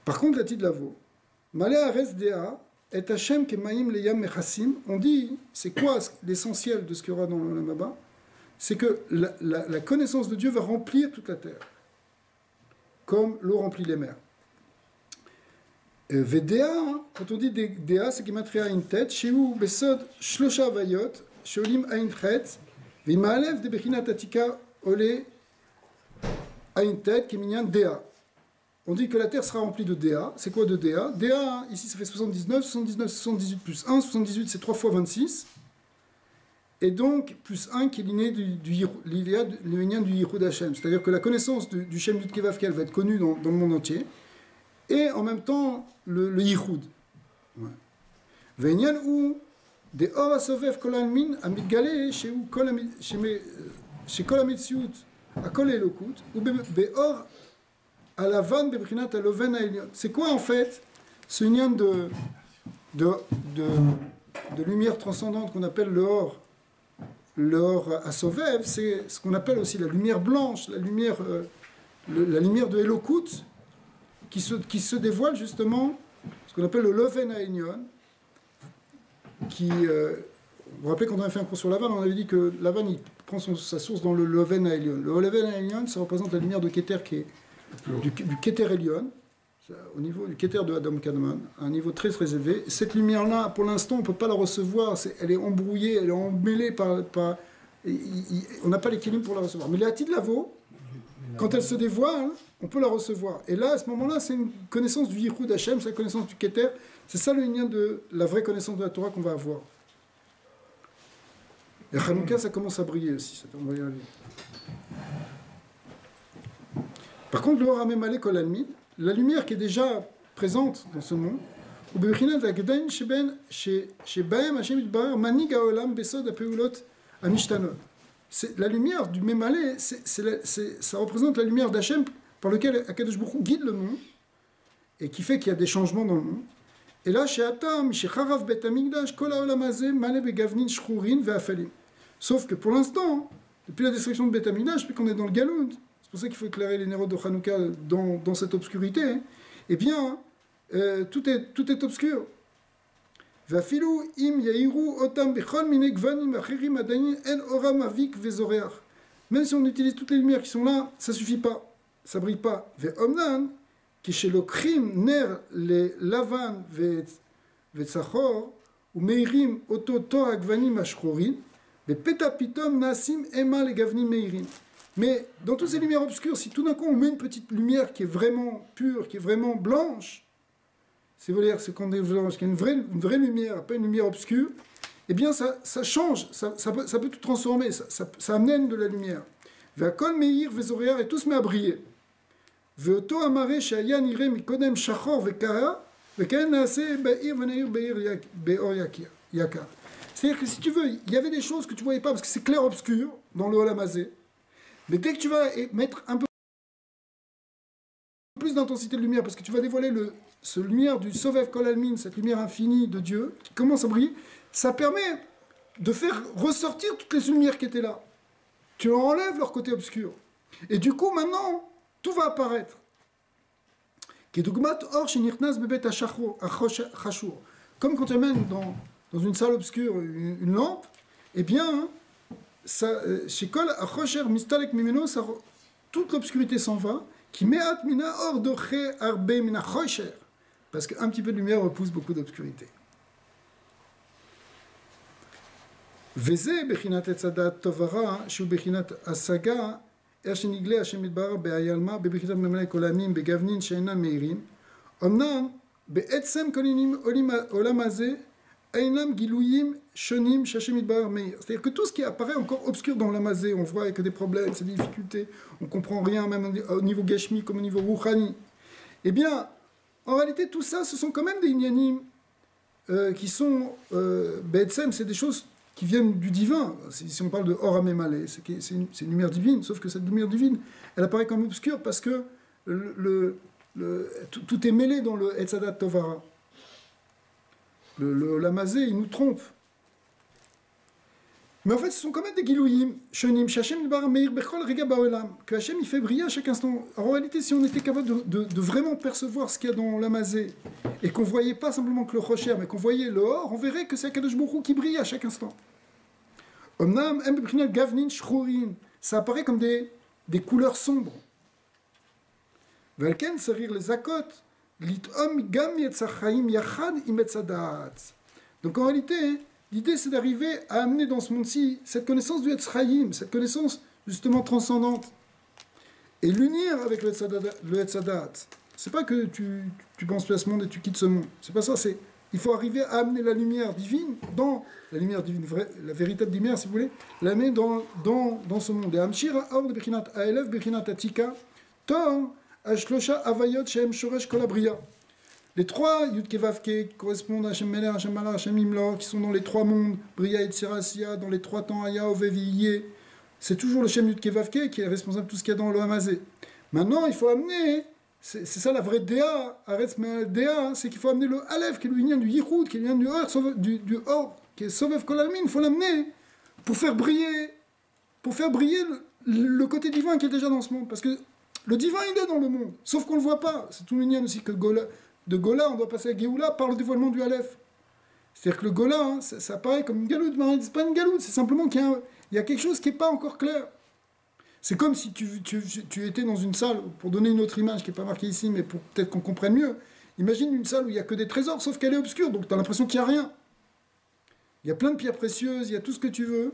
Par contre לעתיד לבוא, מלא הארץ דעה את השם כמים לים מכסים, on dit, c'est quoi l'essentiel de ce qu'il y aura dans l'Olam Haba? C'est que la connaissance de Dieu va remplir toute la terre, comme l'eau remplit les mers. ודעה, quand on dit דעה, c'est גימטריה עין ט' שהוא בסוד 3 הוויות שעולים עין חץ ועם האלף דבחינת עתיקה עולה עין ט' כמניין דעה. On dit que la terre sera remplie de DA. C'est quoi de DA? DA, ici ça fait 79, 79, 78 plus 1, 78 c'est 3 fois 26. Et donc plus 1 qui est l'inné du Yichud Hashem. C'est-à-dire que la connaissance du Shem Yud Kevav Kel va être connue dans le monde entier. Et en même temps le Yichud. Ve'inyan ou de or asovef kol almin amidgale sheu kol amitziut akol elokut ou beor alavan bebrinat aloven haelyon. C'est quoi en fait ce inyan de lumière transcendante qu'on appelle le or asovev? C'est ce qu'on appelle aussi la lumière blanche, la lumière de Elokut, qui se dévoile justement, ce qu'on appelle le Loven Haelyon, qui, vous vous rappelez quand on a fait un cours sur Lavan, on avait dit que Lavan il prend sa source dans le Loven Haelyon. Le Loven Haelyon, ça représente la lumière de Keter, qui est du Keter Elyon, au niveau du Keter de Adam Kadmon, à un niveau très très élevé. Cette lumière-là, pour l'instant, on ne peut pas la recevoir, elle est embrouillée, elle est emmêlée on n'a pas l'équilibre pour la recevoir. Mais l'Atid Lavo, quand elle se dévoile, on peut la recevoir. Et là, à ce moment-là, c'est une connaissance du Yichud Hashem, c'est la connaissance du Keter. C'est ça le lien de la vraie connaissance de la Torah qu'on va avoir. Et Hanouka, ça commence à briller aussi. On va y aller. Par contre, le Ramé Malé Kol Almid, la lumière qui est déjà présente dans ce monde, ou Bebechinat Agdain Shebaem Hashem Yitbarer Manig Haolam Besod Apeulot Amishtanot. La lumière du Mémalé, ça représente la lumière d'Hachem par lequel Akadosh Baruch Hu guide le monde et qui fait qu'il y a des changements dans le monde. Et là, chez Atam, chez Charav Bet Amigdash, Kol Haolam Hazeh Malé Begavnin Shchurin Ve'afalim. Sauf que pour l'instant, depuis la destruction de Bet Amigdash, depuis qu'on est dans le Galoud, c'est pour ça qu'il faut éclairer les nérodes de Hanouka dans cette obscurité, eh bien, tout est obscur. ואפילו אם יאירו אותם בכל מיני גוונים אחרים עדיין אין אורם אביק וזורח. Même si on utilise toutes les lumières qui sont là, ça suffit pas, ça brille pas. ואומנם, כשלוקחים נר ללבן וצחור ומאירים אותו תור הגוונים השחורים, בפתע פתאום נעשים אימה לגוונים מאירים. Mais dans toutes ces lumières obscures, si tout d'un coup on met une petite lumière qui est vraiment pure, qui est vraiment blanche, c'est quand il y a une vraie lumière, pas une lumière obscure, eh bien ça change, ça peut tout transformer, ça amène de la lumière. Ve'akol meir ve'zorear, et tout se met à briller. Ve'oto amare she'aya nireh mikodem shachor ve'kara, ve'kaen naaseh ba'ir v'neir be'or yakar. C'est-à-dire que si tu veux, il y avait des choses que tu ne voyais pas, parce que c'est clair-obscur dans le Olam Hazeh, mais dès que tu vas mettre un peu plus d'intensité de lumière, parce que tu vas dévoiler ce lumière du Sovev Kol Almin, cette lumière infinie de Dieu, qui commence à briller, ça permet de faire ressortir toutes les lumières qui étaient là. Tu enlèves leur côté obscur. Et du coup, maintenant, tout va apparaître. Comme quand tu amènes dans une salle obscure une lampe, eh bien, chez Kol Achosher Mistalek Mimeno, toute l'obscurité s'en va, qui me'at mina or doche arbe mina chosher, parce qu'un petit peu de lumière repousse beaucoup d'obscurité. Veze bechinat etzadat tovara, shu bechinat asaga, Eshenigle Hashem Midbar Be'ayalma Be'bichitat Memelek Olamim Be'gavnin She'enam Meirim Omnam Be'etzem Kolinim Olam Hazeh Einam Gilouyim Shonim Shashem Midbar Meir. C'est-à-dire que tout ce qui apparaît encore obscur dans l'Olam Hazeh, on voit que des problèmes, c'est des difficultés, on ne comprend rien, même au niveau Gashmi comme au niveau Rouhani. Eh bien, en réalité, tout ça, ce sont quand même des inyanim qui sont, Be'etzem, c'est des choses qui viennent du divin. Si on parle de Or HaMemale, c'est une lumière divine, sauf que cette lumière divine, elle apparaît comme obscure parce que tout est mêlé dans le Etzadat Tovara. Le Lamazé, il nous trompe. Mais en fait, ce sont quand même des Gilouyim, Shonim, Shashem Bar Meir Bechol Rega Baolam, que Hachem il fait briller à chaque instant. En réalité, si on était capable de vraiment percevoir ce qu'il y a dans Lamazé, et qu'on voyait pas simplement que le Rocher, mais qu'on voyait le Or, on verrait que c'est Akadosh Baruch Hu qui brille à chaque instant. Omnam, Gavnin, Shchurin, ça apparaît comme des couleurs sombres. Velken, Sarir les Akot, Litom Gam Yetzachayim Yachad Imetzadat. Donc en réalité, l'idée c'est d'arriver à amener dans ce monde-ci cette connaissance du Yetzachayim, cette connaissance justement transcendante, et l'unir avec le Yetzadat. C'est pas que tu penses plus à ce monde et tu quittes ce monde. C'est pas ça, c'est. Il faut arriver à amener la lumière divine, dans la lumière divine, la véritable lumière, si vous voulez, l'amener dans ce monde. Et Amshir Aor de Bechinat Aelef, Bechinat Atika, Tor, Ashlosha Avayot, Shem Shoresh Kolabria. Les trois Yud Kevavke qui correspondent à Hashem Meler, Hashem Malach, Hashem Imlor, qui sont dans les trois mondes, Bria et Tsirasia, dans les trois temps, Aya, Ovevi, c'est toujours le Shem Yud Kevavke qui est responsable de tout ce qu'il y a dans le Hamazé. Maintenant, il faut amener. C'est ça la vraie Déa, Déa, c'est qu'il faut amener le Aleph, qui est le lien du Yichud, qui est le lien du Or, qui est Sovev Kolalmin, il faut l'amener pour faire briller le côté divin qui est déjà dans ce monde. Parce que le divin, il est dans le monde, sauf qu'on ne le voit pas. C'est tout le lien aussi que de Gola, on doit passer à Géoula par le dévoilement du Aleph. C'est-à-dire que le Gola, hein, ça apparaît comme une galoute, mais c'est pas une galoute, c'est simplement qu'il y a quelque chose qui n'est pas encore clair. C'est comme si tu étais dans une salle, pour donner une autre image qui n'est pas marquée ici, mais pour peut-être qu'on comprenne mieux. Imagine une salle où il n'y a que des trésors, sauf qu'elle est obscure, donc tu as l'impression qu'il n'y a rien. Il y a plein de pierres précieuses, il y a tout ce que tu veux,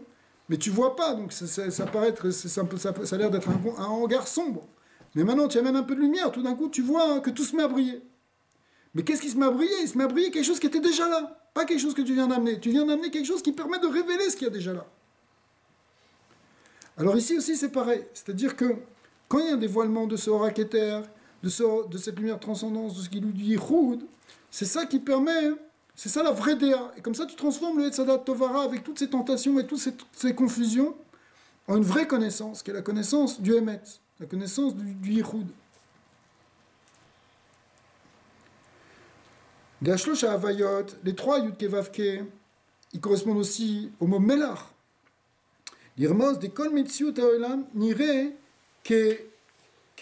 mais tu ne vois pas, donc ça a l'air d'être un hangar sombre. Mais maintenant, tu amènes un peu de lumière, tout d'un coup, tu vois que tout se met à briller. Mais qu'est-ce qui se met à briller? Il se met à briller quelque chose qui était déjà là, pas quelque chose que tu viens d'amener. Tu viens d'amener quelque chose qui permet de révéler ce qu'il y a déjà là. Alors ici aussi c'est pareil, c'est-à-dire que quand il y a un dévoilement de ce Horaketer, de cette lumière transcendance, de ce qui nous dit Yichud, c'est ça qui permet, c'est ça la vraie Déa. Et comme ça tu transformes le Etzadat Tovara avec toutes ces tentations et toutes ces confusions en une vraie connaissance, qui est la connaissance du Emet, la connaissance du Yichud. Gashlosh Havayot, les trois Yud Kevavke, ils correspondent aussi au mot Melach. L'irmos de kol mitziut haolam nireh que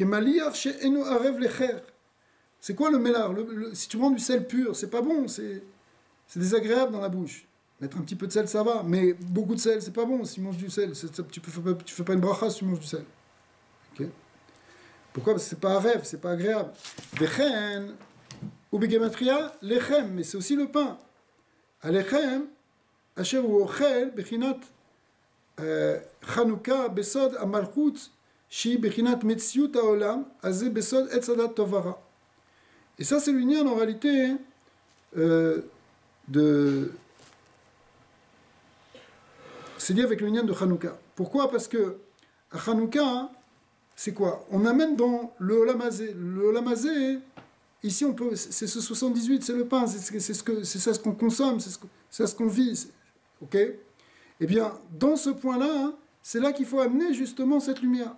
maliach she'enu arev lecher. C'est quoi le mélar? Si tu prends du sel pur, c'est pas bon, c'est désagréable dans la bouche. Mettre un petit peu de sel, ça va, mais beaucoup de sel, c'est pas bon. Si tu manges du sel, tu fais pas une bracha si tu manges du sel. Okay? Pourquoi? Parce que c'est pas un rêve, c'est pas agréable. Vechen ou begematria lechem, mais c'est aussi le pain. Alechem, asher ou ochel bechinat Chanukah besod amalchut shi bechinat metziut haolam azeh besod etzadat tovara. Et ça c'est l'union en réalité c'est lié avec l'union de Chanukah. Pourquoi? Parce que à Chanukah, c'est quoi? On amène dans le Olam Hazeh. Le Olam Hazeh, ici on peut, c'est ce 78, c'est le pain, c'est ça ce qu'on consomme, c'est ça ce qu'on vit, ok? Eh bien, dans ce point-là, hein, c'est là qu'il faut amener justement cette lumière.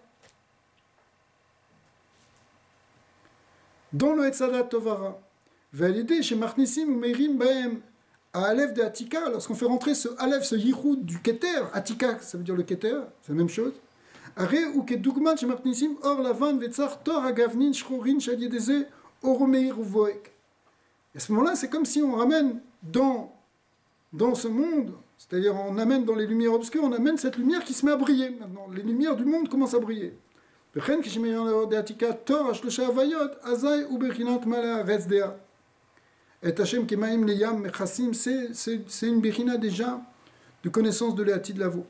Dans le Etzadat Tovara, validé chez Marnissim ou Meirim Baem, à Aleph de Atika, lorsqu'on fait rentrer ce Aleph, ce Yichud du Keter, Atika, ça veut dire le Keter, c'est la même chose. Are ou Kedugman chez Marnissim, Or Lavan, Vetzar, Tor Agavnin, Shchorin, Shaliedeze, Oromeir ou Voek. Et à ce moment-là, c'est comme si on ramène dans ce monde. C'est-à-dire, on amène dans les lumières obscures, on amène cette lumière qui se met à briller maintenant. Les lumières du monde commencent à briller. C'est une bechina déjà de connaissance de l'Eati de Lavo.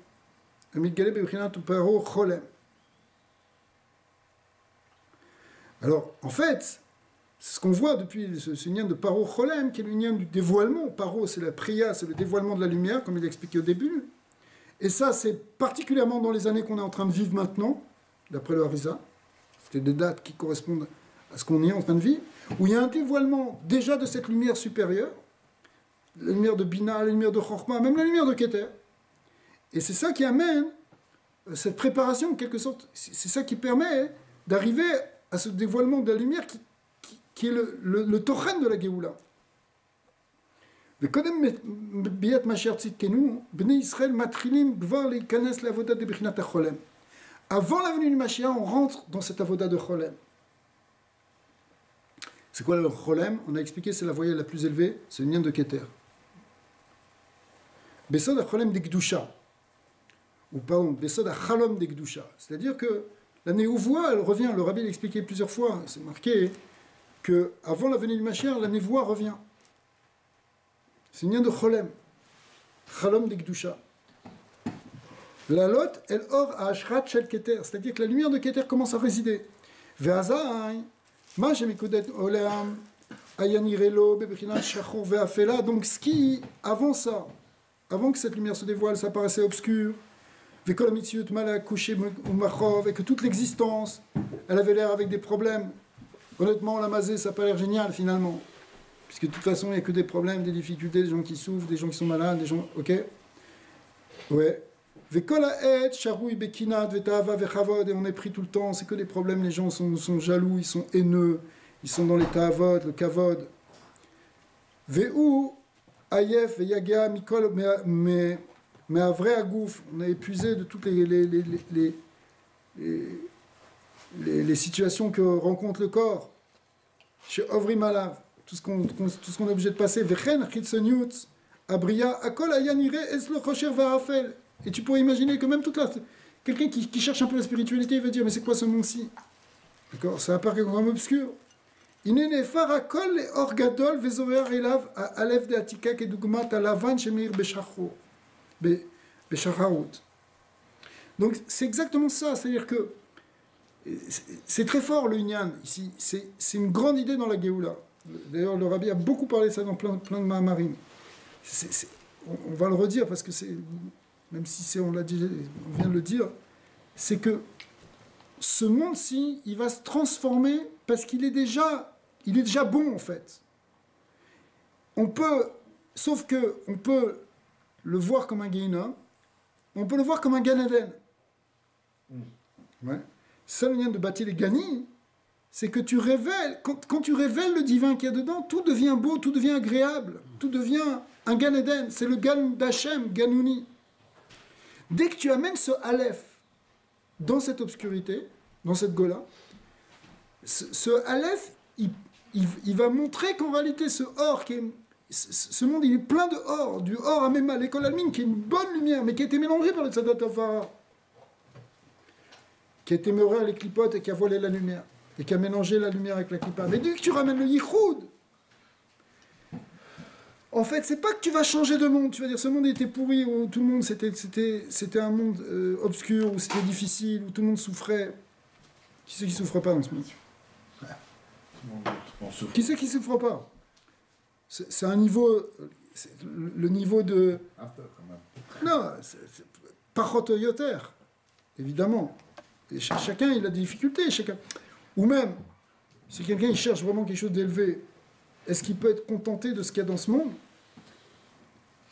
Alors, en fait, c'est ce qu'on voit depuis ce lien de Paro Cholem, qui est le lien du dévoilement. Paro, c'est la priya, c'est le dévoilement de la lumière, comme il expliqué au début. Et ça, c'est particulièrement dans les années qu'on est en train de vivre maintenant, d'après le Harizah. C'est des dates qui correspondent à ce qu'on est en train de vivre, où il y a un dévoilement déjà de cette lumière supérieure, la lumière de Bina, la lumière de Chorma, même la lumière de Keter. Et c'est ça qui amène cette préparation, en quelque sorte, c'est ça qui permet d'arriver à ce dévoilement de la lumière qui est le tochen de la Géoula. Avant la venue du Mashiach, on rentre dans cette avoda de Cholem. C'est quoi le Cholem? On a expliqué, c'est la voyelle la plus élevée, c'est le lien de Keter. Besod a Cholem de Gdusha. Ou pardon, Besod a Chalom de Gdusha. C'est-à-dire que la névoie, elle revient, le Rabbi l'a expliqué plusieurs fois, c'est marqué que avant la venue du Mashiach, la névoie revient. C'est le lien de Cholem. Chalom de Gdusha. La lot, elle or à Ashrat Shel Keter, c'est-à-dire que la lumière de Keter commence à résider. Ve'azai, ma shemikudet olam, ayanirelo, bebechinat shachor ve'afela. Donc, ce qui, avant ça, avant que cette lumière se dévoile, ça paraissait obscur. Ve'kol mitziyut malak couché umachov, et que toute l'existence, elle avait l'air avec des problèmes. Honnêtement, la mazé, ça n'a pas l'air génial finalement. Puisque de toute façon, il n'y a que des problèmes, des difficultés, des gens qui souffrent, des gens qui sont malades, des gens. Ok? Ouais. Et on est pris tout le temps, c'est que des problèmes, les gens sont jaloux, ils sont haineux, ils sont dans les ta'avod, le kavod. Ayef, Yaga, Mikol, mais à vrai agouf, on a épuisé de toutes les situations que rencontre le corps. Chez Ovri Malav, tout ce qu'on est obligé de passer. Vechen, Chitsonyut, Abria, Akol, Ayanire, Eslo, Chocher, Varafel. Et tu pourrais imaginer que même quelqu'un qui cherche un peu la spiritualité, il va dire, mais c'est quoi ce monde-ci? D'accord? Ça apparaît comme obscur. Inene farakol et orgadol vezorear elav alef de atika kedugmat alavan shemir beshachaout. Donc c'est exactement ça, c'est-à-dire que c'est très fort le Inyan ici, c'est une grande idée dans la Géoula. D'ailleurs le Rabbi a beaucoup parlé de ça dans plein de Mahamarim. On va le redire parce que c'est, même si on vient de le dire, c'est que ce monde-ci, il va se transformer parce qu'il est déjà bon en fait. Sauf que on peut le voir comme un Gehinnom, on peut le voir comme un Gan Eden. Ouais. Ça le lien de bâtir les Gani, c'est que tu révèles, quand tu révèles le divin qu'il y a dedans, tout devient beau, tout devient agréable, tout devient un Gan Eden. C'est le Gan d'Hachem, Ganouni. Dès que tu amènes ce Aleph dans cette obscurité, dans cette Gola, ce Aleph, il va montrer qu'en réalité, ce or, ce monde, il est plein de or, du or à Mema, l'école almine, qui est une bonne lumière, mais qui a été mélangée par le Tzadat Afara, qui a été meuré à les clipotes et qui a volé la lumière, et qui a mélangé la lumière avec la clipa. Mais dès que tu ramènes le Yichoud, en fait, c'est pas que tu vas changer de monde. Tu vas dire, ce monde était pourri, où tout le monde, c'était un monde obscur, où c'était difficile, où tout le monde souffrait. Qui c'est qui souffre pas dans ce monde? Qui c'est qui souffre pas? C'est un niveau, le niveau de... Un peu quand même. Non, parot yoter, évidemment. Et chacun, il a des difficultés, chacun. Ou même, si quelqu'un il cherche vraiment quelque chose d'élevé, est-ce qu'il peut être contenté de ce qu'il y a dans ce monde?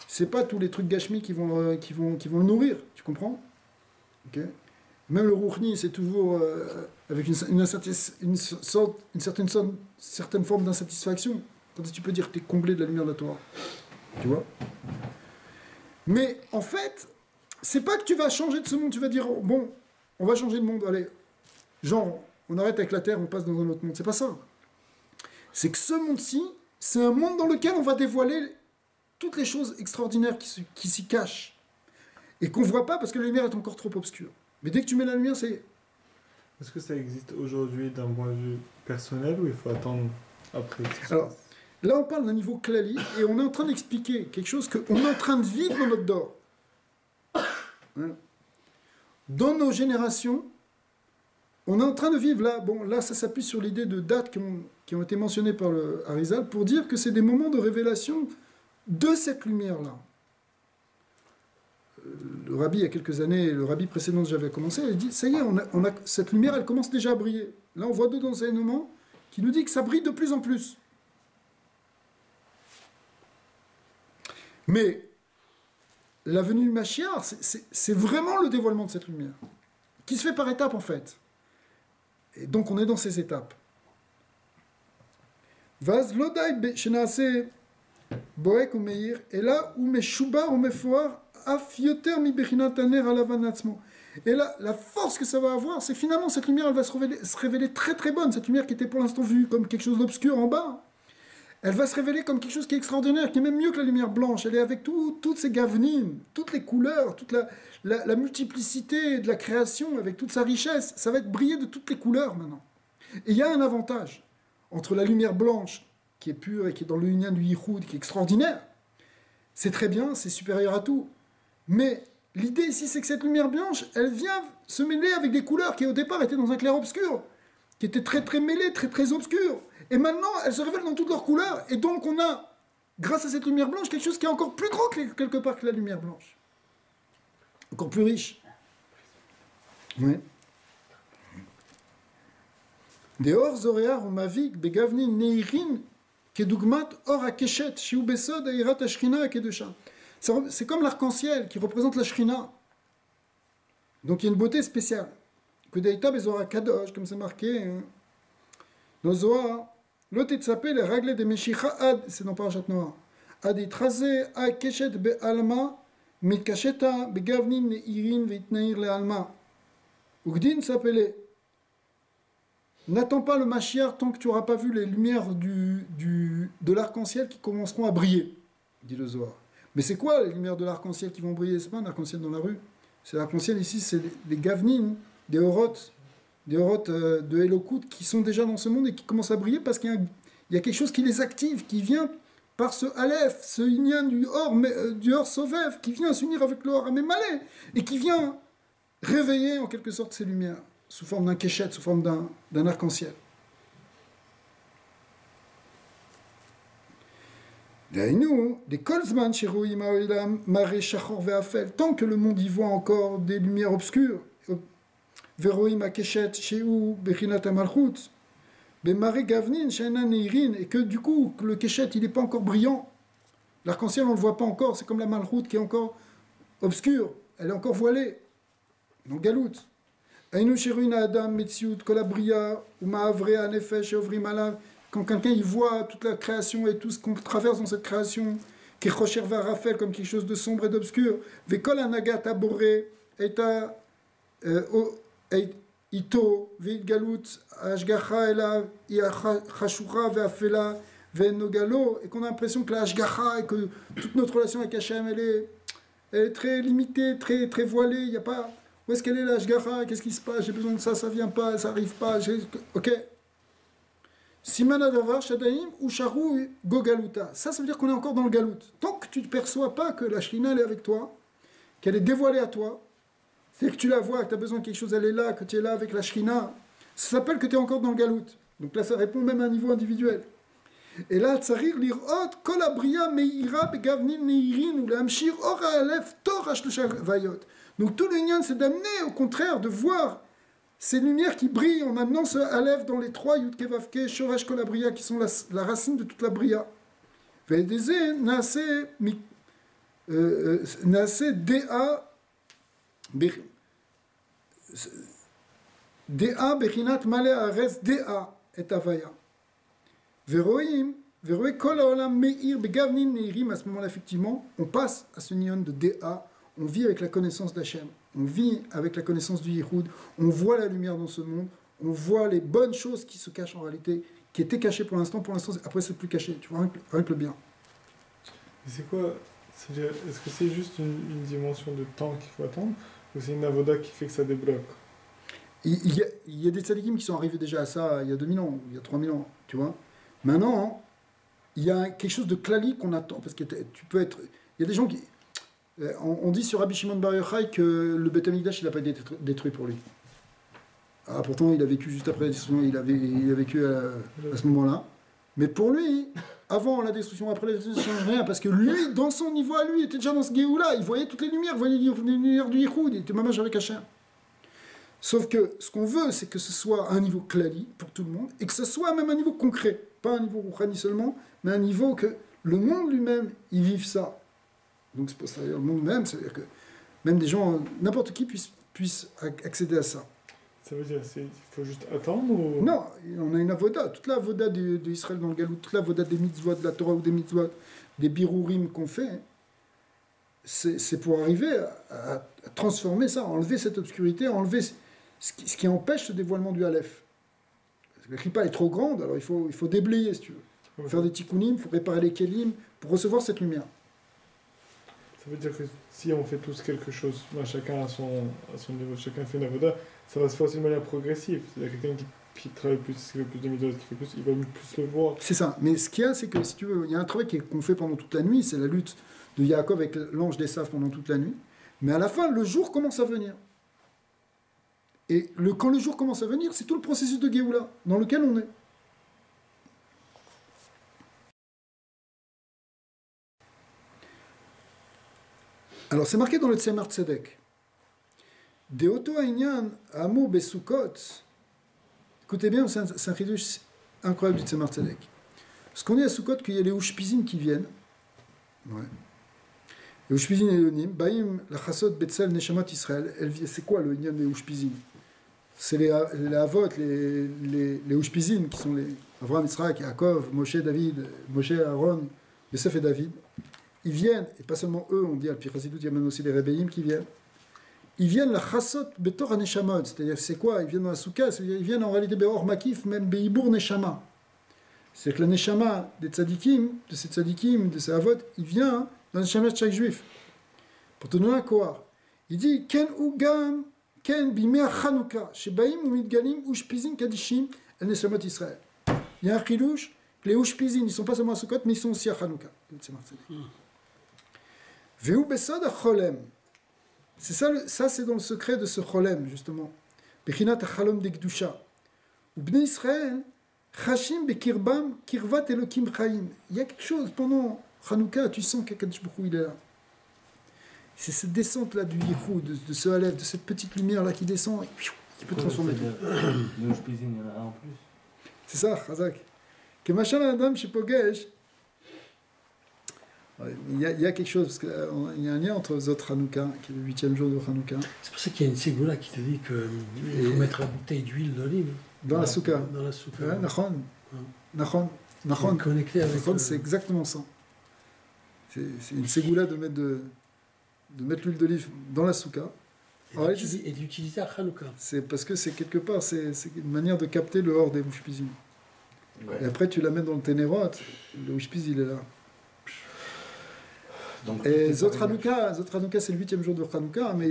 C'est pas tous les trucs gashmi qui vont le nourrir, tu comprends? Okay. Même le Rouhni, c'est toujours avec une certaine forme d'insatisfaction. Quand tu peux dire que tu es comblé de la lumière de la Torah. Tu vois? Mais en fait, c'est pas que tu vas changer de ce monde, tu vas dire, bon, on va changer de monde, allez, genre, on arrête avec la Terre, on passe dans un autre monde. C'est pas ça. C'est que ce monde-ci, c'est un monde dans lequel on va dévoiler toutes les choses extraordinaires qui s'y cachent. Et qu'on ne voit pas parce que la lumière est encore trop obscure. Mais dès que tu mets la lumière, c'est... Est-ce que ça existe aujourd'hui d'un point de vue personnel ou il faut attendre après? Alors, là on parle d'un niveau klali et on est en train d'expliquer quelque chose qu'on est en train de vivre dans notre dor. Hein? Dans nos générations, on est en train de vivre là, bon, là ça s'appuie sur l'idée de dates qui ont été mentionnées par le Harizal pour dire que c'est des moments de révélation de cette lumière-là. Le rabbi, il y a quelques années, le rabbi précédent que j'avais commencé, il dit, ça y est, cette lumière, elle commence déjà à briller. Là, on voit deux enseignements qui nous dit que ça brille de plus en plus. Mais la venue du Mashiach, c'est vraiment le dévoilement de cette lumière, qui se fait par étapes en fait. Et donc on est dans ces étapes. Vaz lodai shenase boek ou meir, et là où meshubar ou mefoar afioter mi bechinat taner alavan atzmo. Et là, la force que ça va avoir, c'est finalement cette lumière, elle va se révéler très très bonne. Cette lumière qui était pour l'instant vue comme quelque chose d'obscur en bas, elle va se révéler comme quelque chose qui est extraordinaire, qui est même mieux que la lumière blanche. Elle est avec toutes ces gavnim, toutes les couleurs, toute la multiplicité de la création, avec toute sa richesse. Ça va être brillé de toutes les couleurs maintenant. Et il y a un avantage entre la lumière blanche, qui est pure et qui est dans le lien du Yichud, qui est extraordinaire. C'est très bien, c'est supérieur à tout. Mais l'idée ici, c'est que cette lumière blanche, elle vient se mêler avec des couleurs qui au départ étaient dans un clair-obscur, qui étaient très très mêlées, très très obscures. Et maintenant, elles se révèlent dans toutes leurs couleurs. Et donc, on a, grâce à cette lumière blanche, quelque chose qui est encore plus grand quelque part que la lumière blanche. Encore plus riche. Oui. Deor zorear ou mavik begavni neirin kedugmat or akeshet shiu besod airat ashrina akedusha. C'est comme l'arc-en-ciel qui représente la shrina. Donc, il y a une beauté spéciale. Kudeita bezora kadosh, comme c'est marqué. Dans Zohar, l'autre s'appelle les règles de Meshicha Ad, c'est dans Parashat Noah. Ad itraze a keshet be'alma, mitkasheta begavnin neirin veitnair le'alma. Ugdin s'appelait. N'attends pas le Mashiach tant que tu n'auras pas vu les lumières de l'arc-en-ciel qui commenceront à briller, dit le Zohar. Mais c'est quoi les lumières de l'arc-en-ciel qui vont briller? C'est pas un arc-en-ciel dans la rue. C'est l'arc-en-ciel ici, c'est les gavnin, des orotes de Elokut qui sont déjà dans ce monde et qui commencent à briller parce qu'il y a quelque chose qui les active, qui vient par ce Aleph, ce Inyan du Or Sovev, qui vient s'unir avec le Or Amémalé et qui vient réveiller en quelque sorte ces lumières sous forme d'un kéchet, sous forme d'un arc-en-ciel. Tant que le monde y voit encore des lumières obscures, et que du coup le keshet il n'est pas encore brillant, l'arc-en-ciel on ne le voit pas encore, c'est comme la malchut qui est encore obscure, elle est encore voilée dans Galout. Quand quelqu'un y voit toute la création et tout ce qu'on traverse dans cette création, qui recherche vers Raphaël comme quelque chose de sombre et d'obscur, Vekol anagat aboré eta ito vegalut ashgacha ela chashura veafela venogalo, et qu'on a l'impression que la ashgacha et que toute notre relation avec Hachem elle est très limitée, très très voilée. Il y a pas où est-ce qu'elle est la ashgacha, qu'est-ce qui se passe, j'ai besoin de ça, ça vient pas, ça arrive pas, ok. Siman adavar shadaim ou charou gogaluta. Ça veut dire qu'on est encore dans le galout. Tant que tu ne perçois pas que la shrina elle est avec toi, qu'elle est dévoilée à toi, c'est que tu la vois, que tu as besoin de quelque chose, elle est là, que tu es là avec la shrina, ça s'appelle que tu es encore dans le galout. Donc là, ça répond même à un niveau individuel. Et là, tsarir lirot kol abriya meira begavnin neirin ou l'amshir ora alef torash vayot. Donc tout le nyan, c'est d'amener, au contraire, de voir ces lumières qui brillent en amenant ce Aleph dans les trois Yud Kevavke, Shoresh Kolabriya, qui sont la racine de toute la Bria. Vedeze nase Dea bechinat male ares Dea et Avaya. Veroim kol haolam meir begavnin neirim. À ce moment-là, effectivement, on passe à ce nyan de Dea. On vit avec la connaissance d'Hachem, on vit avec la connaissance du Yichud, on voit la lumière dans ce monde, on voit les bonnes choses qui se cachent en réalité, qui étaient cachées pour l'instant, après c'est plus caché, tu vois, rien que le bien. Et c'est quoi? Est-ce que c'est juste une dimension de temps qu'il faut attendre, ou c'est une avoda qui fait que ça débloque? Il y a des tzadikim qui sont arrivés déjà à ça il y a 2000 ans, il y a 3000 ans, tu vois. Maintenant, il y a quelque chose de klali qu'on attend, parce que tu peux être... Il y a des gens qui... On dit sur Rabbi Shimon Bar Yochai que le Beth Amikdash il n'a pas été détruit pour lui. Ah, pourtant, il a vécu juste après la destruction, il a vécu à ce moment-là. Mais pour lui, avant la destruction, après la destruction, ça ne change rien, parce que lui, dans son niveau à lui, il était déjà dans ce Géoula, il voyait toutes les lumières, il voyait les lumières du Yichoud, il était mamage avec Hachem. Sauf que ce qu'on veut, c'est que ce soit un niveau klali pour tout le monde, et que ce soit même un niveau concret, pas un niveau rouhani seulement, mais un niveau que le monde lui-même, il vive ça. Donc c'est pour ça, le monde même, c'est-à-dire que même des gens, n'importe qui puisse accéder à ça. Ça veut dire qu'il faut juste attendre ou... Non, on a une avoda. Toute la avoda d'Israël dans le Galout, toute la avoda des mitzvot, de la Torah ou des mitzvot, des birurim qu'on fait, c'est pour arriver à transformer ça, enlever cette obscurité, enlever ce qui empêche ce dévoilement du Aleph. Parce que la Kripa est trop grande, alors il faut déblayer, si tu veux. Il faut faire des tikkunim, il faut réparer les kelim pour recevoir cette lumière. Ça veut dire que si on fait tous quelque chose, chacun à son niveau, chacun fait une avoda, ça va se faire d'une manière progressive. C'est-à-dire quelqu'un qui travaille plus, qui fait plus de mitzvot, qui fait plus, il va plus le voir. C'est ça. Mais ce qu'il y a, c'est que si tu veux, il y a un travail qu'on fait pendant toute la nuit, c'est la lutte de Yaakov avec l'ange des Saves pendant toute la nuit. Mais à la fin, le jour commence à venir. Et quand le jour commence à venir, c'est tout le processus de Géoula dans lequel on est. Alors c'est marqué dans le Tzemar Tzedek. Deoto Aïnyan Amo Besukot. Écoutez bien, c'est un chidush incroyable du Tzemar Tzedek. Ce qu'on dit à Sukkot, qu'il y a les Ushpizim qui viennent. Ouais. Les Ushpizim et Elonim. Baïm la Chassot Betzel Neshamat Israël. C'est quoi le Inyan des Ushpizim? C'est les Avot, les Ushpizim, qui sont les Avraham, Yitzhak, Yaakov, Moshe, David, Moshe, Aaron, Yosef et David. Ils viennent, et pas seulement eux, on dit à Pichasidut, il y a même aussi les Rebbeim qui viennent. Ils viennent la chassot betor haneshamot, c'est-à-dire c'est quoi? Ils viennent dans la soukha, ils viennent en réalité beor makif, même beibur neshama. C'est que la neshama des tzadikim, de ces tzadikim, de ces avot, il vient dans le neshama de chaque juif. Pour te donner un kohar, il dit ken ugam, ken bimea chanukah, shebaim ou midgalim ushpizim kadishim el neshamot Israël. Il y a un chilouche, les ushpizim, ils ne sont pas seulement à Sukkot, mais ils sont aussi à Chanukah. Veu besod cholem. C'est ça, c'est dans le secret de ce cholem, justement. Bechinat chalom de Gdusha. Ou Bnei Israël, chashim bekirbam, kirvat elokim chaim. Il y a quelque chose, pendant Chanukah, tu sens qu'Akadosh Baruch Hu, il est là. C'est cette descente-là du Yichud, de ce Aleph, de cette petite lumière-là qui descend, et qui peut transformer tout. Le Ushpizin, il y en a un en plus. C'est ça, Chazak. Que machin Adam chez Pogesh. Il y a quelque chose, parce qu'il y a un lien entre Zot Hanouka, qui est le 8e jour de Hanouka. C'est pour ça qu'il y a une ségoula qui te dit qu'il faut mettre la bouteille d'huile d'olive. Dans la souka. Dans la souka. Ouais, Nachon. Connecté avec. C'est exactement ça. C'est une ségoula de mettre l'huile d'olive dans la souka. Et d'utiliser à Hanouka. C'est parce que c'est quelque part, c'est une manière de capter le hors des Ushpizim. Ouais. Et après, tu la mets dans le Ténérot, le Ushpiz, il est là. Donc, et Zot Hanouka, c'est le 8e jour de Hanouka, mais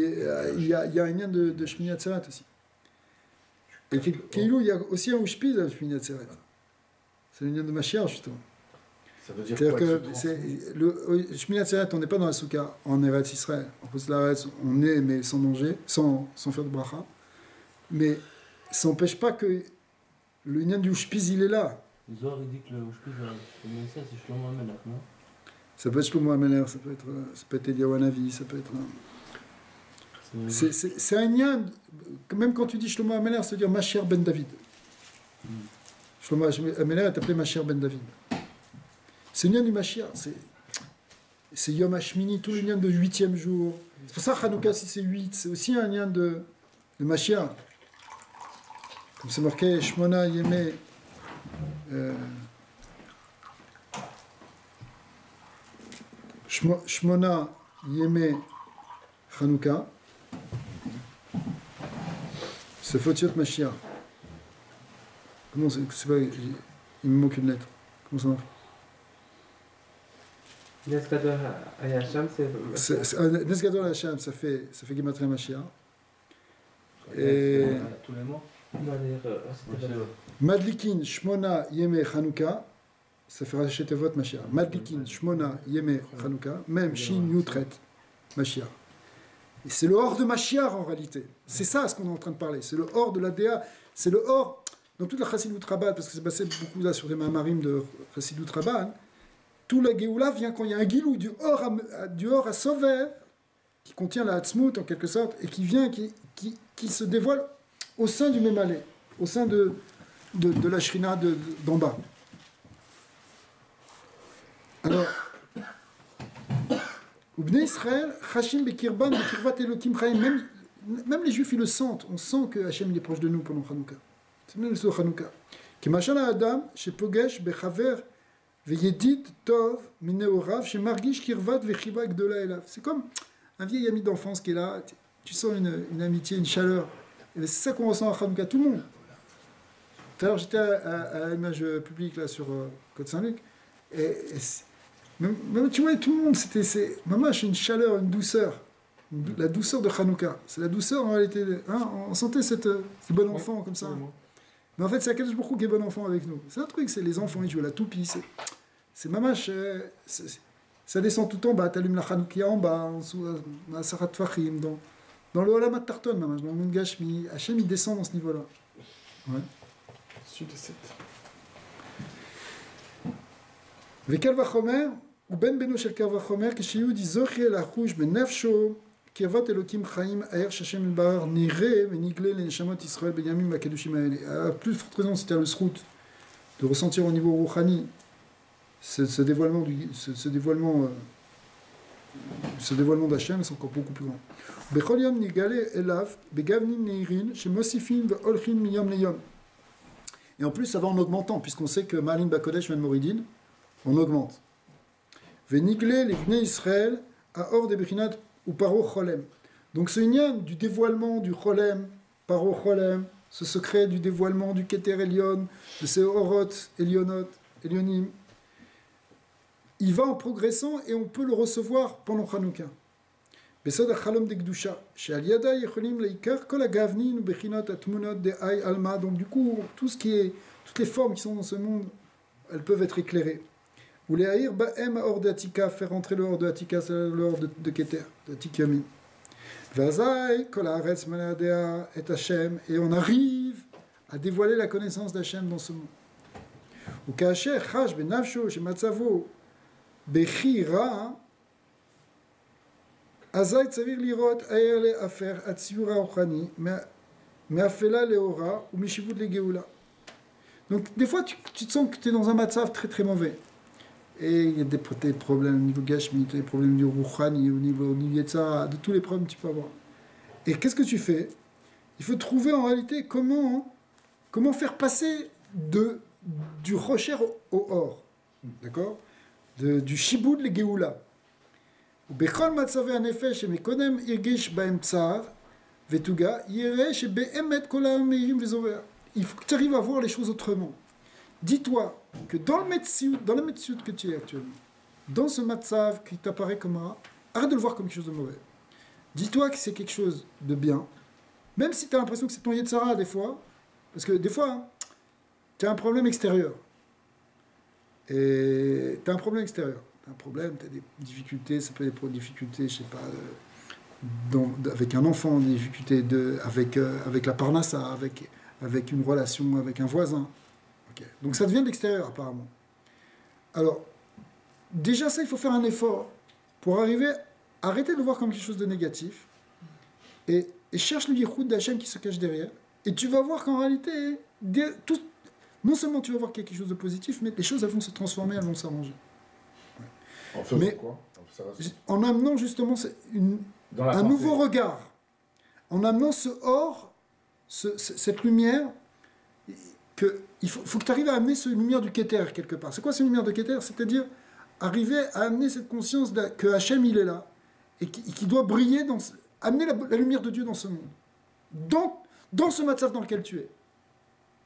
il y a un lien de Shmini Atzeret aussi. Et Keilou, il y a aussi un Ushpiz à Shmini Atzeret. C'est le lien de Mashiach, justement. Ça veut dire c'est-à-dire quoi que le Shmini Atzeret, on n'est pas dans la Souka, en Eretz Israël. En plus, l'Eretz, on est, mais sans danger, sans faire de bracha. Mais ça n'empêche pas que le lien du Ushpiz, il est là. Zohar, il dit que le Ushpiz, c'est Shlomo HaMelech, non? Ça peut être Shlomo HaMelech, ça peut être Eliyahu Hanavi, ça peut être... C'est un lien, même quand tu dis Shlomo HaMelech, ça veut dire Mashiach ben David. Shlomo HaMelech est appelé Mashiach ben David. C'est le lien du Mashiach, c'est Yom HaShmini, tout le lien de 8e jour. C'est pour ça que Hanouka, si c'est 8, c'est aussi un lien de Mashiach. Comme c'est marqué, Shmona Yemé... Shmona Yemé Hanouka, c'est Fotiot Mashiach. Comment c'est pas, il me manque une lettre. Comment ça marche? Nesgadol Hayasham, c'est... Nesgadol Hayasham, ça fait Gematria Mashiach. Et... Tous les mots. Madlikin Shmona Yemé Hanouka, ça fait Rashi Tevot Mashiach. Madlikin Shmona Yemé Hanouka, même Shin Yutret Mashiach. Et c'est le Or de Mashiach en réalité. C'est ça ce qu'on est en train de parler. C'est le Or de la Déa. C'est le Or, dans toute la Chassidut Rabbah, parce que c'est passé beaucoup là sur les Mamarim de Chassidut Rabbah, tout la Géoula vient quand il y a un Gilou du Or à Sover, qui contient la Hatzmout en quelque sorte, et qui vient, qui se dévoile au sein du Mémalé, au sein de la Shrina d'en bas. Alors, Ubnei Israël, Chashim Bekirban, Bekirvat Elokim Chaim, même les Juifs ils le sentent, on sent que Hachem est proche de nous pendant Hanouka. C'est même le Hanouka. Kemachal Adam, chez Pogesh, Bechaver, Veyedit Tov, Mineorav, chez Margish Kirvat, Vechiva Gdola Elav. C'est comme un vieil ami d'enfance qui est là, tu sens une amitié, une chaleur. Et c'est ça qu'on ressent à Hanouka, tout le monde. Tout à l'heure, j'étais à l'image publique là sur Côte Saint-Luc, et même, tu vois, tout le monde, maman, c'est une chaleur, une douceur, la douceur de Hanouka. C'est la douceur en réalité, hein, on sentait ces bons enfants comme ça. Mais en fait, c'est Akadosh Baruch Hu qui est bon enfant avec nous. C'est un truc, c'est les enfants, ils jouent à la toupie, c'est mamash, ça descend tout en bas, t'allumes la Hanoukia en bas, à Sarat Fahim, dans le Olam Tarton, mamash, dans le monde Gashmi, Hachem il descend dans ce niveau-là. Ouais. Sud de 7. Vekel vachomer, ou ben beno shel kal vachomer, kshiyu di zochi el achush ben nefsho, kirvat elokim chaim aher shashem el bar nire venigle le neshamot Israël benyamim makedushim haele. À plus forte raison, c'était le srout de ressentir au niveau rouhani ce dévoilement d'Hachem, c'est encore beaucoup plus grand. Bechol yom nigale elav begavnim neirin shemosifim veolchin miyom leyom. Et en plus, ça va en augmentant, puisqu'on sait que Malin Bakodesh Van Moridin, on augmente. Venigle les Bnei Israël à Or des Bechinat ou Paro Cholem. Donc ce Inyan du dévoilement du Cholem, Paro Cholem, ce secret du dévoilement du Keter Elion, de ces Orot, Elionim, il va en progressant et on peut le recevoir pendant Hanouka. Besod Achalom de Gdusha, chez Aliada Yecholim Leikar, Kol Agavnin, Bechinat Atmunot de Ay Alma. Donc du coup, toutes les formes qui sont dans ce monde, elles peuvent être éclairées. Ou les Aïr Ba'em Or de Atika, faire entrer le Or de Atika, c'est le Or de Keter, de Atikamin. Vazai, Kol Haaretz Manadea et Hashem, et on arrive à dévoiler la connaissance d'Hachem dans ce monde. Ou Kacher Chash Benavsho, chez Matzavo, Bechira, Azai Tzavir Lirot, Ayer le Afer, Atsiura Ochani, Meafela Leora, ou Mishivut le Geoula. Donc, des fois, tu te sens que tu es dans un matzav très très mauvais. Et il y a des problèmes au niveau Gashmi, des problèmes au niveau Rouhani, au niveau Yetzara, de tous les problèmes que tu peux avoir. Et qu'est-ce que tu fais? Il faut trouver en réalité comment faire passer du Rocher au Or. D'accord? Du Shibud le Geoula. Bechol matzavé en effet, chez Mekonem Irgish Baem Tsar, Vetuga, Yere, chez Behemet Kolam Meyim Vezover. Il faut que tu arrives à voir les choses autrement. Dis-toi que dans le Metsiout que tu es actuellement, dans ce matzav qui t'apparaît comme un, arrête de le voir comme quelque chose de mauvais. Dis-toi que c'est quelque chose de bien, même si tu as l'impression que c'est ton Yetzara des fois, parce que des fois, tu as un problème extérieur. Et tu as un problème extérieur. Tu as un problème, tu as des difficultés, ça peut être des difficultés, je sais pas, avec un enfant, des difficultés avec la parnassa, avec une relation avec un voisin. Okay. Donc ça devient de l'extérieur apparemment. Alors, déjà ça, il faut faire un effort pour arriver à arrêter de le voir comme quelque chose de négatif et cherche le yichud d'Hachem qui se cache derrière. Et tu vas voir qu'en réalité, non seulement tu vas voir qu'il y a quelque chose de positif, mais les choses elles vont se transformer, elles vont s'arranger. Ouais. En faisant quoi? En amenant justement un nouveau regard. En amenant ce or, cette lumière, il faut que tu arrives à amener cette lumière du Keter quelque part. C'est quoi cette lumière de Keter? C'est-à-dire arriver à amener cette conscience que Hachem il est là et qui doit briller, amener la lumière de Dieu dans ce monde. Dans ce matzav dans lequel tu es.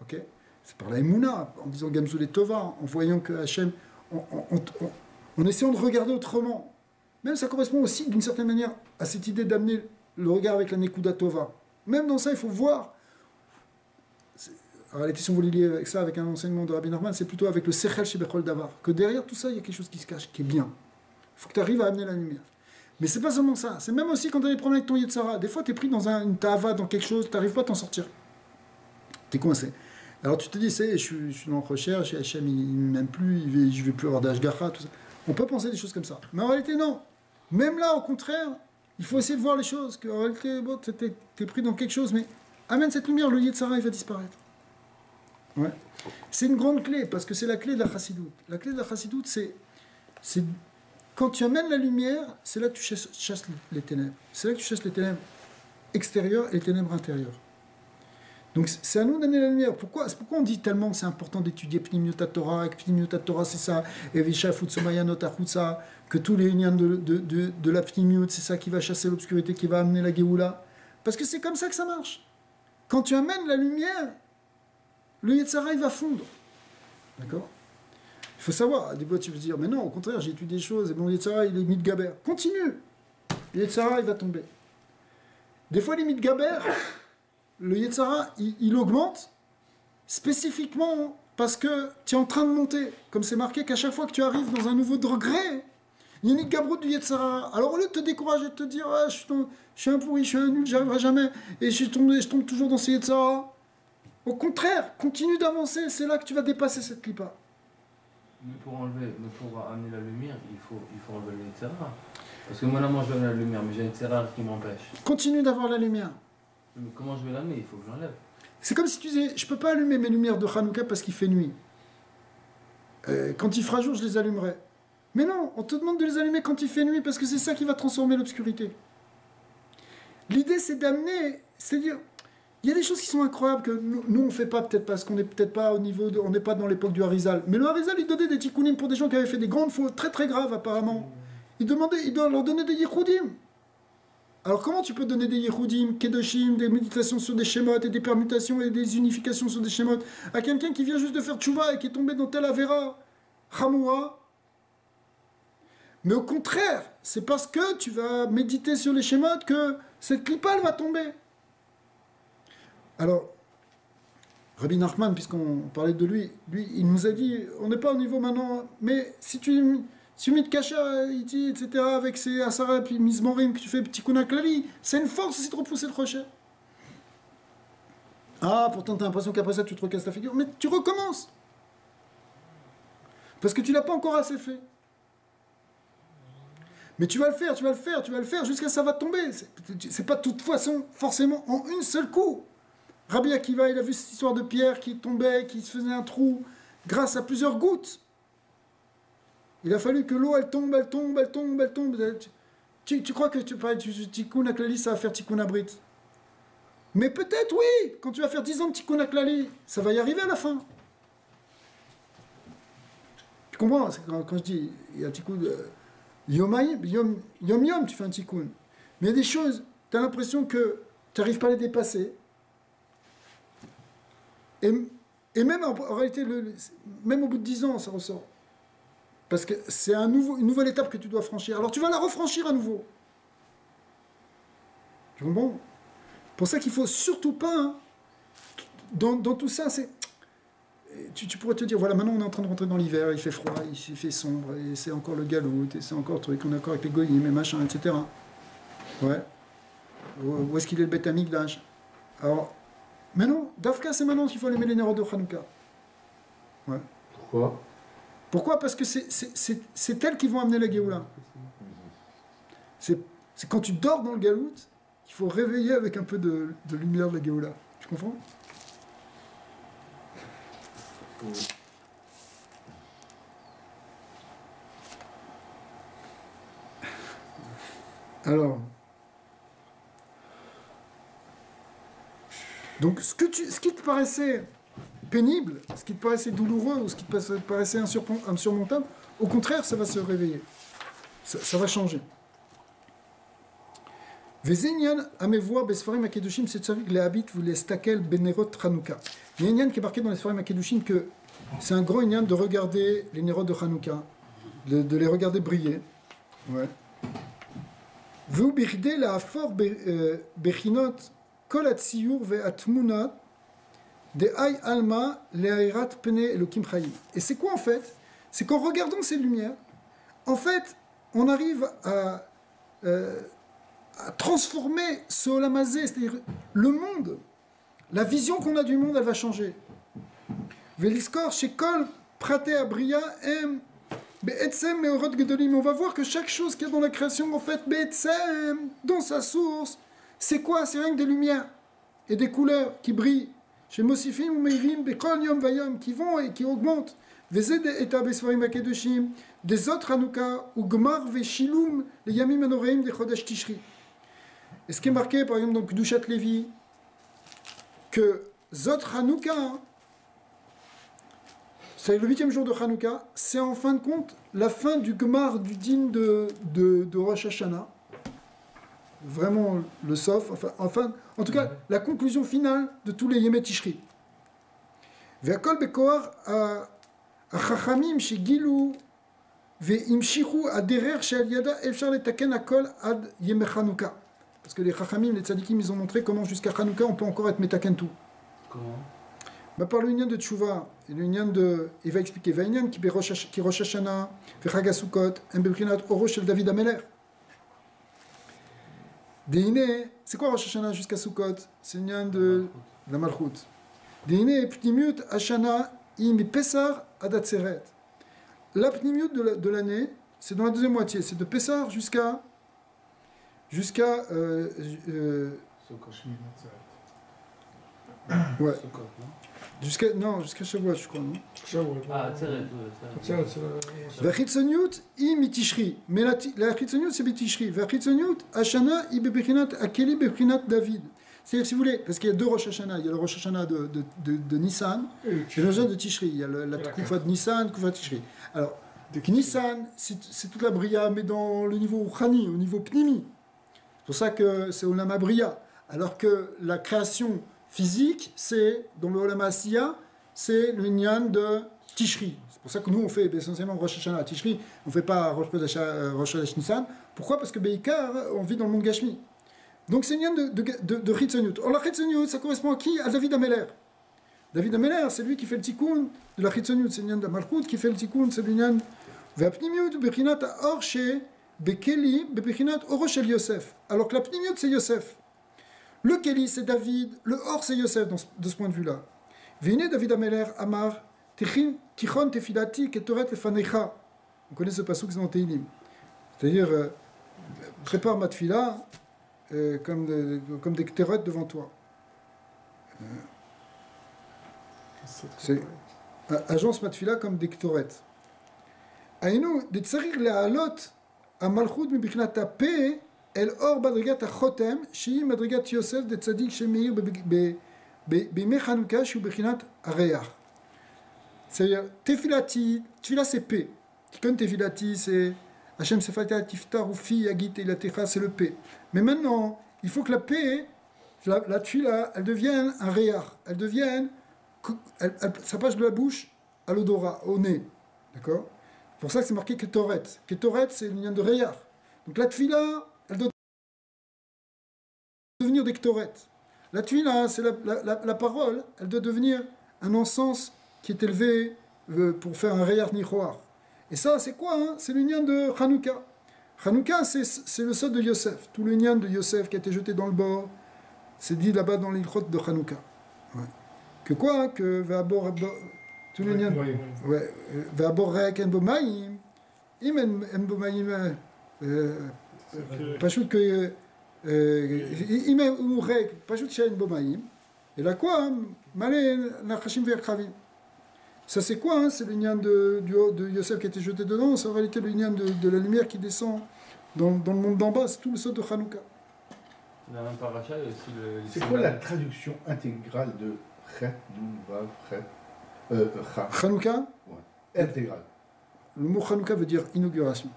Ok? C'est par la Emouna, en disant Gamzul et Tova, en voyant que Hachem, en essayant de regarder autrement. Même ça correspond aussi d'une certaine manière à cette idée d'amener le regard avec la Nekuda Tova. Même dans ça, il faut voir. En réalité, si on voulait lier avec ça, avec un enseignement de Rabbi Nachman, c'est plutôt avec le Sechel chez Bechol Davar. Que derrière tout ça, il y a quelque chose qui se cache, qui est bien. Il faut que tu arrives à amener la lumière. Mais c'est pas seulement ça. C'est même aussi quand tu as des problèmes avec ton Yetzara. Des fois, tu es pris dans une tava, dans quelque chose, tu n'arrives pas à t'en sortir. Tu es coincé. Alors tu te dis, je suis en recherche, Hachem, il ne m'aime plus, je ne vais plus avoir d'Ashgacha, tout ça. On peut penser des choses comme ça. Mais en réalité, non. Même là, au contraire, il faut essayer de voir les choses. En réalité, bon, tu es pris dans quelque chose, mais amène cette lumière, le Yetzara, il va disparaître. Ouais. C'est une grande clé, parce que c'est la clé de la chassidoute. La clé de la chassidoute, c'est quand tu amènes la lumière, c'est là que tu chasses les ténèbres. C'est là que tu chasses les ténèbres extérieures et les ténèbres intérieures. Donc c'est à nous d'amener la lumière. Pourquoi on dit tellement que c'est important d'étudier Pnimiut Torah, et que Pnimiut Torah c'est ça, et Visha Futsumayano Tachutsa, que tous les liens de la Pnimiut, c'est ça qui va chasser l'obscurité, qui va amener la Géoula. Parce que c'est comme ça que ça marche. Quand tu amènes la lumière, le Yetzara il va fondre. D'accord ? Il faut savoir, des fois tu peux dire, mais non, au contraire, j'ai étudié des choses, et bon, Yetzara, il est Midgaber. Continue. Le Yetzara, il va tomber. Des fois, les Midgaber, le Yetzara, il augmente spécifiquement parce que tu es en train de monter. Comme c'est marqué qu'à chaque fois que tu arrives dans un nouveau degré, il y a une Midgabrout du Yetzara. Alors au lieu de te décourager, de te dire, ah, je suis un pourri, je suis un nul, j'y arriverai jamais, et je tombe toujours dans ce Yetzara. Au contraire, continue d'avancer, c'est là que tu vas dépasser cette clipa. Mais pour amener la lumière, il faut enlever le Yetzara. Parce que moi, là, je veux la lumière, mais j'ai un Yetzara qui m'empêche. Continue d'avoir la lumière. Mais comment je vais l'amener? Il faut que je l'enlève. C'est comme si tu disais, je peux pas allumer mes lumières de Hanouka parce qu'il fait nuit. Quand il fera jour, je les allumerai. Mais non, on te demande de les allumer quand il fait nuit parce que c'est ça qui va transformer l'obscurité. L'idée, c'est d'amener, c'est-à-dire, il y a des choses qui sont incroyables que nous on fait pas, peut-être parce qu'on n'est peut-être pas au niveau on n'est pas dans l'époque du Harizal. Mais le Harizal, il donnait des tikkunim pour des gens qui avaient fait des grandes fautes très très graves apparemment. Il doit leur donner des yichoudim. Alors comment tu peux donner des yichoudim, kedoshim, des méditations sur des schémotes et des permutations et des unifications sur des schémotes à quelqu'un qui vient juste de faire tchouva et qui est tombé dans tel avera, chamoua? Mais au contraire, c'est parce que tu vas méditer sur les schémotes que cette clipa elle va tomber. Alors, Rabbi Nachman, puisqu'on parlait de lui, il nous a dit, on n'est pas au niveau maintenant, mais si tu mets de Kasha, Iti, etc., avec ses Asara, puis Mizmorim, que tu fais petit Kunaklali, c'est une force aussi de repousser le crochet. Ah, pourtant, tu as l'impression qu'après ça, tu te recasses la figure, mais tu recommences. Parce que tu l'as pas encore assez fait. Mais tu vas le faire, jusqu'à ça va tomber. C'est pas de toute façon, forcément, en une seule coup. Rabbi Akiva, il a vu cette histoire de pierre qui tombait, qui se faisait un trou, grâce à plusieurs gouttes. Il a fallu que l'eau, elle tombe. Tu crois que Tikkun Aklali, ça va faire Tikkun Abrit? Mais peut-être, oui, quand tu vas faire 10 ans de Tikkun Aklali, ça va y arriver à la fin. Tu comprends? Quand je dis, il y a Tikkun... Yom, tu fais un Tikkun. Mais il y a des choses, tu as l'impression que tu n'arrives pas à les dépasser. Et même en réalité, même au bout de 10 ans, ça ressort. Parce que c'est une nouvelle étape que tu dois franchir. Alors tu vas la refranchir à nouveau. Tu comprends? Pour ça qu'il ne faut surtout pas, hein, dans tout ça, c'est... Tu pourrais te dire, voilà, maintenant on est en train de rentrer dans l'hiver, il fait froid, il fait sombre, et c'est encore le galout, et c'est encore le truc, on est encore avec les goyim, et machin, etc. Ouais. Où est-ce qu'il est le Beth Amikdash? Alors, mais non, Dafka, c'est maintenant qu'il faut allumer les nérodes de Hanouka. Ouais. Pourquoi? Parce que c'est elles qui vont amener la Géoula. C'est quand tu dors dans le galout qu'il faut réveiller avec un peu de lumière de la Géoula. Tu comprends? Alors, donc ce qui te paraissait pénible, ce qui te paraissait douloureux ou ce qui te paraissait insurmontable, au contraire, ça va se réveiller. Ça va changer. Vezenian amevoa besfarim akedushim setzarik lehabit ou lestakel benerot Hanouka. Il y a un Inyan qui est marqué dans les Sfarim Akedushim que c'est un grand Inyan de regarder les Nérot de Hanouka, de les regarder briller. Ouais. Veu birde la afor bechinot kol atziyur ve'atmunot de ay alma le'airat pene elokim chayim. Et c'est quoi en fait? C'est qu'en regardant ces lumières, en fait, on arrive à à transformer ce olamazé, c'est-à-dire le monde. La vision qu'on a du monde, elle va changer. Veliskor, Shekol, Prate Abria, M. Be'etzem meorot gedolim. On va voir que chaque chose qu'il y a dans la création, en fait, Be'etzem, dans sa source, c'est quoi? C'est rien que des lumières et des couleurs qui brillent. Chez Mosifim ou Meirim, Bekol Yom Vayom, qui vont et qui augmentent. Vezed Eta Besvarim Bakedoshim, des autres Hanouka, ou Gmar Veshilum, les Yamim Anoreim des Chodesh Tishri. Et ce qui est marqué, par exemple, dans Kedushat Levi, que Zot Hanouka, c'est le 8e jour de Hanouka, c'est en fin de compte la fin du Gmar du din de Rosh Hashanah. Vraiment le sof, en tout cas, la conclusion finale de tous les Yemei Tishri. Ve'akol bekoar achachamim shegilu ve'imshichu aderer she'al yada efshar letaken akol ad Yemei Hanouka. Parce que les chachamim, les tzadikim, ils ont montré comment jusqu'à Hanouka on peut encore être metaken tout. Comment? Par le Inyan de Tchouva, et le Inyan de... Il va expliquer, Vainyan qui Rosh Hashanah, Vechag HaSukkot, Mbebrinat Oro Shel David Ameler. Deine, c'est quoi Rosh Hashanah jusqu'à Sukkot? C'est l'Inyan de la Malchut. Deine, Pnimiut Hashanah, Im Pessar Ad Atzeret. La Pnimiut de l'année, c'est dans la deuxième moitié, c'est de Pessar jusqu'à ouais. Jusqu'à Shavuot, je crois, non? Shavuot. Ah, Tzeret. V'achitzoniut i mitishri. Mais la chitzoniut c'est mitishri. V'achitzoniut Hashana i bebechinat akeli bebechinat David. C'est-à-dire, si vous voulez, parce qu'il y a deux Rosh Hashanah. Il y a le Rosh Hashanah de Nissan et le Rosh Hashanah de Tishri. Il y a la Koufa de Nissan, Koufa de Tishri. Alors, Nissan, c'est toute la Bria, mais dans le niveau Chani, au niveau Pnimi. C'est pour ça que c'est Olama Bria. Alors que la création physique, c'est, dans le Olam Asiya, c'est le Nyan de Tishri. C'est pour ça que nous, on fait essentiellement Rosh Hashanah à Tishri, on ne fait pas Rosh Chodesh Nissan. Pourquoi? Parce que Beikar, on vit dans le monde Gashmi. Donc c'est le Nyan de Chitzoniut. Or la Chitzoniut, ça correspond à qui? À David Ameler. David Ameler, c'est lui qui fait le tikkun de la Chitzoniut, c'est le Nyan de la Malchut qui fait le tikkun, c'est le Nyan Ve'apnimiut bechinat ha'or bekeli bechinat oro shel Yosef. Alors que la pnimiut, c'est Yosef. Le Keli, c'est David, le Or, c'est Yosef, de ce point de vue-là. Vine David Ameler, Amar, Tichon Tefilati, Ketoret Lefanecha. On connaît ce passouk dans Teilim. C'est-à-dire, prépare ma tefila comme des Ketoret devant toi. Agence ma tefila comme des Ketoret. Aïnou, des tsarir le'alot, Amalchut mibichnata pe, El or badrigat achotem, shi madrigat Yosef de tzadik shemeir b'imei Chanukah shu bechinat areach. C'est-à-dire tefilati, tefila c'est P. Tikon tefilati c'est Hashem sefata tiftar ufi yagit ilatecha, c'est le P. Mais maintenant, il faut que la P, la tefila, elle devienne un reach, elle devienne, ça passe de la bouche à l'odorat, au nez, d'accord? C'est pour ça que c'est marqué ketoret. Ketoret c'est le lien de reach. Donc la tefila, elle doit devenir des ktorettes. La tuila, c'est la parole, elle doit devenir un encens qui est élevé pour faire un reyar nichoar. Et ça, c'est quoi hein? C'est le nian de Hanouka. Hanouka, c'est le sod de Yosef. Tout le nian de Yosef qui a été jeté dans le bord, c'est dit là-bas dans l'ilchot de Hanouka. Ouais. Que quoi? Que Ve'abor, tout le nian. Ouais. Ve'abor rek en bomaïm. Im en bomaïm. Pachout que Im ou rek, pachout she'en bomaïm. Et là quoi? Malé nachashim ve'akhavim. Ça c'est quoi hein? C'est le nian de Yosef qui a été jeté dedans. C'est en réalité le nian de la lumière qui descend dans le monde d'en bas. C'est tout le sod de Hanouka. Dans la même paracha, il y a aussi le... C'est quoi la traduction intégrale de Chet, Nun, Vav, Chet Hanouka? Ouais. Intégrale. Le mot Hanouka veut dire inauguration.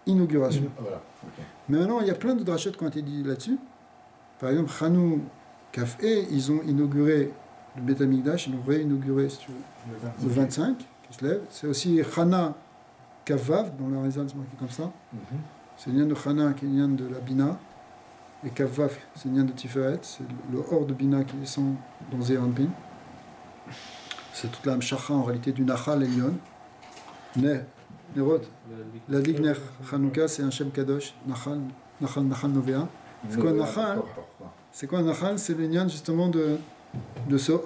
Inauguration. Voilà. Okay. Mais maintenant, il y a plein de drachettes qui ont été dit là-dessus. Par exemple, Hanou, Kafé, ils ont inauguré le Beth Amikdash, ils l'ont réinauguré, si tu veux, le 25, qui se lève. C'est aussi Hana, Kavav, dans le Harizal, c'est marqué comme ça. C'est le lien de Hana qui est le lien de la Bina. Et Kavav, c'est le lien de Tiferet. C'est le Or de Bina qui descend dans Zéranpin. C'est toute la Mshacha en réalité du Nachal Elyon. Mais Nerot. La Ligner Hanouka, c'est un Shem Kadosh, Nachal Novea. C'est quoi un Nachal? C'est quoi un Nachal? C'est le nian justement de cette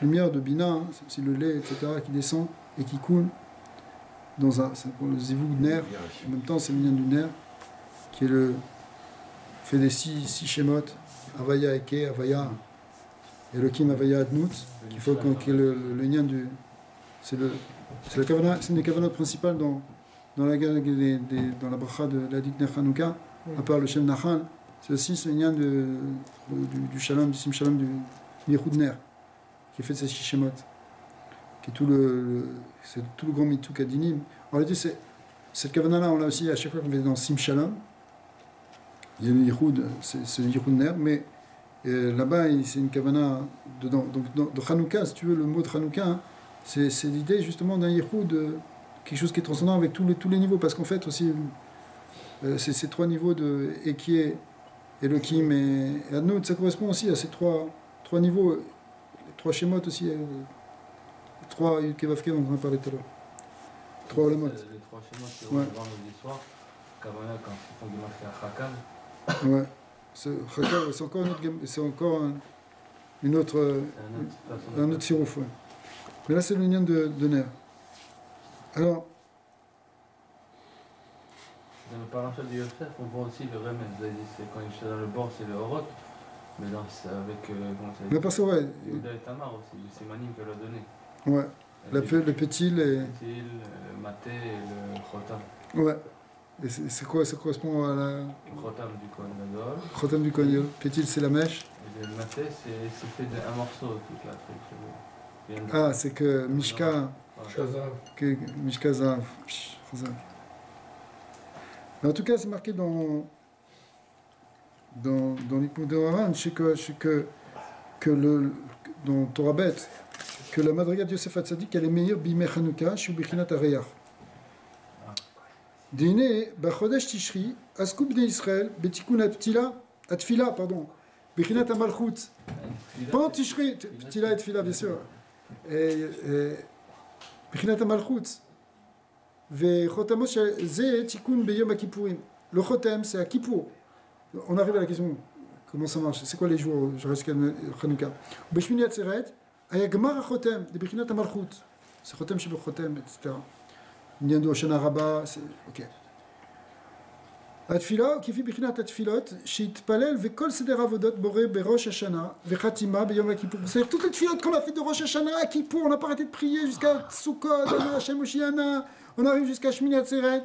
lumière de Bina, hein, c'est le lait, etc., qui descend et qui coule dans un. C'est pour le Zivou Ner. En même temps, c'est le nian du Ner, qui est fait des six Shemot, Avaya Eke, Avaya, Elohim Avaya Adnout, qu'il faut qu'il y ait le nian du. C'est une des kavanotes principales dans la bracha de la Dikner Hanouka, à part le Shem Nachal. C'est aussi ce lien du Shalom, du Sim Shalom, du Yehoud Ner, qui est fait de ces Shishemot, qui est tout le grand mitzvah Kadinim. En réalité, cette kavana-là, on l'a aussi à chaque fois qu'on fait dans Sim Shalom. Il y a le Yehoud, c'est le Yehoud Ner, mais là-bas, c'est une kavana dedans. Donc, dans Hanouka, si tu veux, le mot de Hanouka, hein, c'est l'idée justement d'un Yehoud, quelque chose qui est transcendant avec tous les niveaux, parce qu'en fait, aussi, c'est ces trois niveaux de Ekié, Elohim et Adnout, ça correspond aussi à ces trois niveaux, les trois schémotes aussi, les trois Kevavke dont on a parlé tout à l'heure. Trois Olamot. Les trois schémotes, c'est vendredi soir, Kavana quand ils font du marché à Chakal. Ouais, c'est encore une autre, un autre sirouf, ouais. Mais là, c'est le lien de Ner. Alors, dans le paracha du Yosef, on voit aussi le remède. Vous avez dit, c'est quand il est dans le bord, c'est le Horot. Mais avec. Comment ça mais parce que, ouais. Yehuda et Tamar aussi, c'est Manim qui l'a donné. Ouais. Le Pétil et. Le Pétil, le Maté et le Chotam. Ouais. Et c'est quoi? Ça correspond à la. Le Chotam du Kohen Gadol. Chotam du Kohen Gadol. Pétil, c'est la mèche. Et le Maté, c'est fait d'un morceau, toute la truc. Ah, c'est que Mishka. Que Mishka Zav. Mais en tout cas, c'est marqué dans l'Ikmoud de Haran, je sais que dans Torah Bet, que la Madriga de Yosef Hatzadik, elle est meilleure b'imei Chanukah, chez Bechinat Areyach. Dine, b'chodesh Tishri, asku b'nei Israël, b'tikun atfila, pardon, Bechinat Amalchut. Pendant Tishri, Tila et Tfila, bien sûr. Bechinat Amalchut. Le chotem, c'est à Kippour. On arrive à la question, comment ça marche? C'est quoi les jours? Je reste Hanouka. Beshmini Atzeret, Ayagmar Chotem, de Bechinat Amalchut. C'est Chotem, Shibur Chotem, etc. Niando Shana Rabba, c'est. Ok. Atfila, qui fait Bechinat Atfilot, Shitpalel, Vekol Seder Avodot, Boré, Berosh Hashana, Vechatima, Beyom Kippour. C'est toutes les tfilotes qu'on a fait de Rosh Hashana à Kippour, on n'a pas arrêté de prier jusqu'à Sukkot, Hashem Oshiana. On arrive jusqu'à Shmini Atzeret.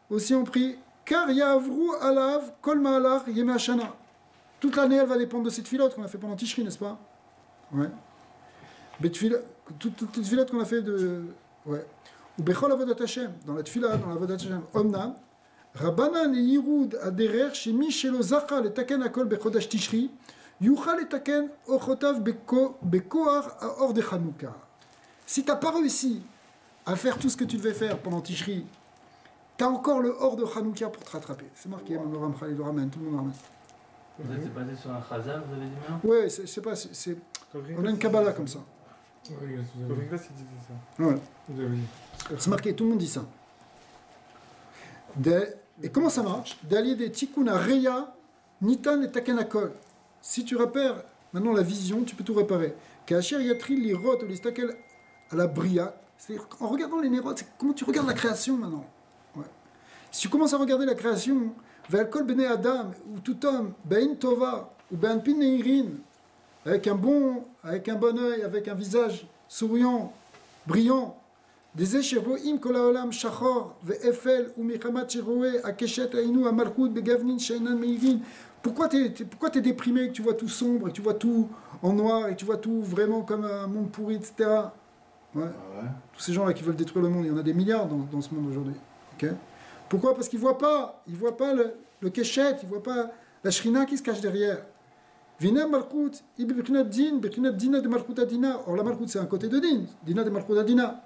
Aussi on prie car Yavru Alav Kol Ma'alar Yemei Hashana. Toute l'année elle va dépendre de cette filote qu'on a fait pendant Tishri, n'est-ce pas? Ouais. Toutes les filotes qu'on a fait de. Ouais. Ou Bechol Avodat Hashem, dans la tfila, dans l'Avodat Hashem. Omnam, Rabbanan et Yirud Aderer, Shemi Shelo Zacha le Taken Akol Bechodash Tishri, Yuchal le Taken Ochotav Bekoar Aor de Chanukah. Si tu n'as pas réussi à faire tout ce que tu devais faire pendant Tishri, tu as encore le hors de Hanouka pour te rattraper. C'est marqué, le Ramchal, il le ramène, tout le monde le ramène. Vous êtes basé sur un Chazal, vous avez dit maintenant? Ouais, je sais pas, on a une Kabbalah comme ça. Oui, il disait ça. Ouais. C'est marqué, tout le monde dit ça. Et comment ça marche? D'allier des Tikkun à Reya, Nitan et Takenakol. Si tu repères maintenant la vision, tu peux tout réparer. Kacher Yatri, l'Irot, ou l'Istakel à la Bria. C'est-à-dire, en regardant les nérotes, c'est comment tu regardes la création maintenant. Ouais. Si tu commences à regarder la création, Ve'alkol bene Adam, ou tout homme, Be'in Tova, ou Be'an Pin Neirin, avec un bon œil, avec un visage souriant, brillant, des Esheroim Kolaolam Shachor, Ve'efel, ou Michamat Sheroe, Akeshet Ainu, Amalchut, Begavnin, Shainan Meirin. Pourquoi t'es déprimé, que tu vois tout sombre, et que tu vois tout en noir, et que tu vois tout vraiment comme un monde pourri, etc. Ouais. Ah ouais. Tous ces gens-là qui veulent détruire le monde, il y en a des milliards dans ce monde aujourd'hui. Okay. Pourquoi? Parce qu'ils ne voient pas le Keshet, ils ne voient pas la Shrina qui se cache derrière. Vina Malchut, Ibi Bechinat Din, Bechinat Dina de Malchut Adina. Or la Malchut c'est un côté de Din, Dina de Malchut Adina.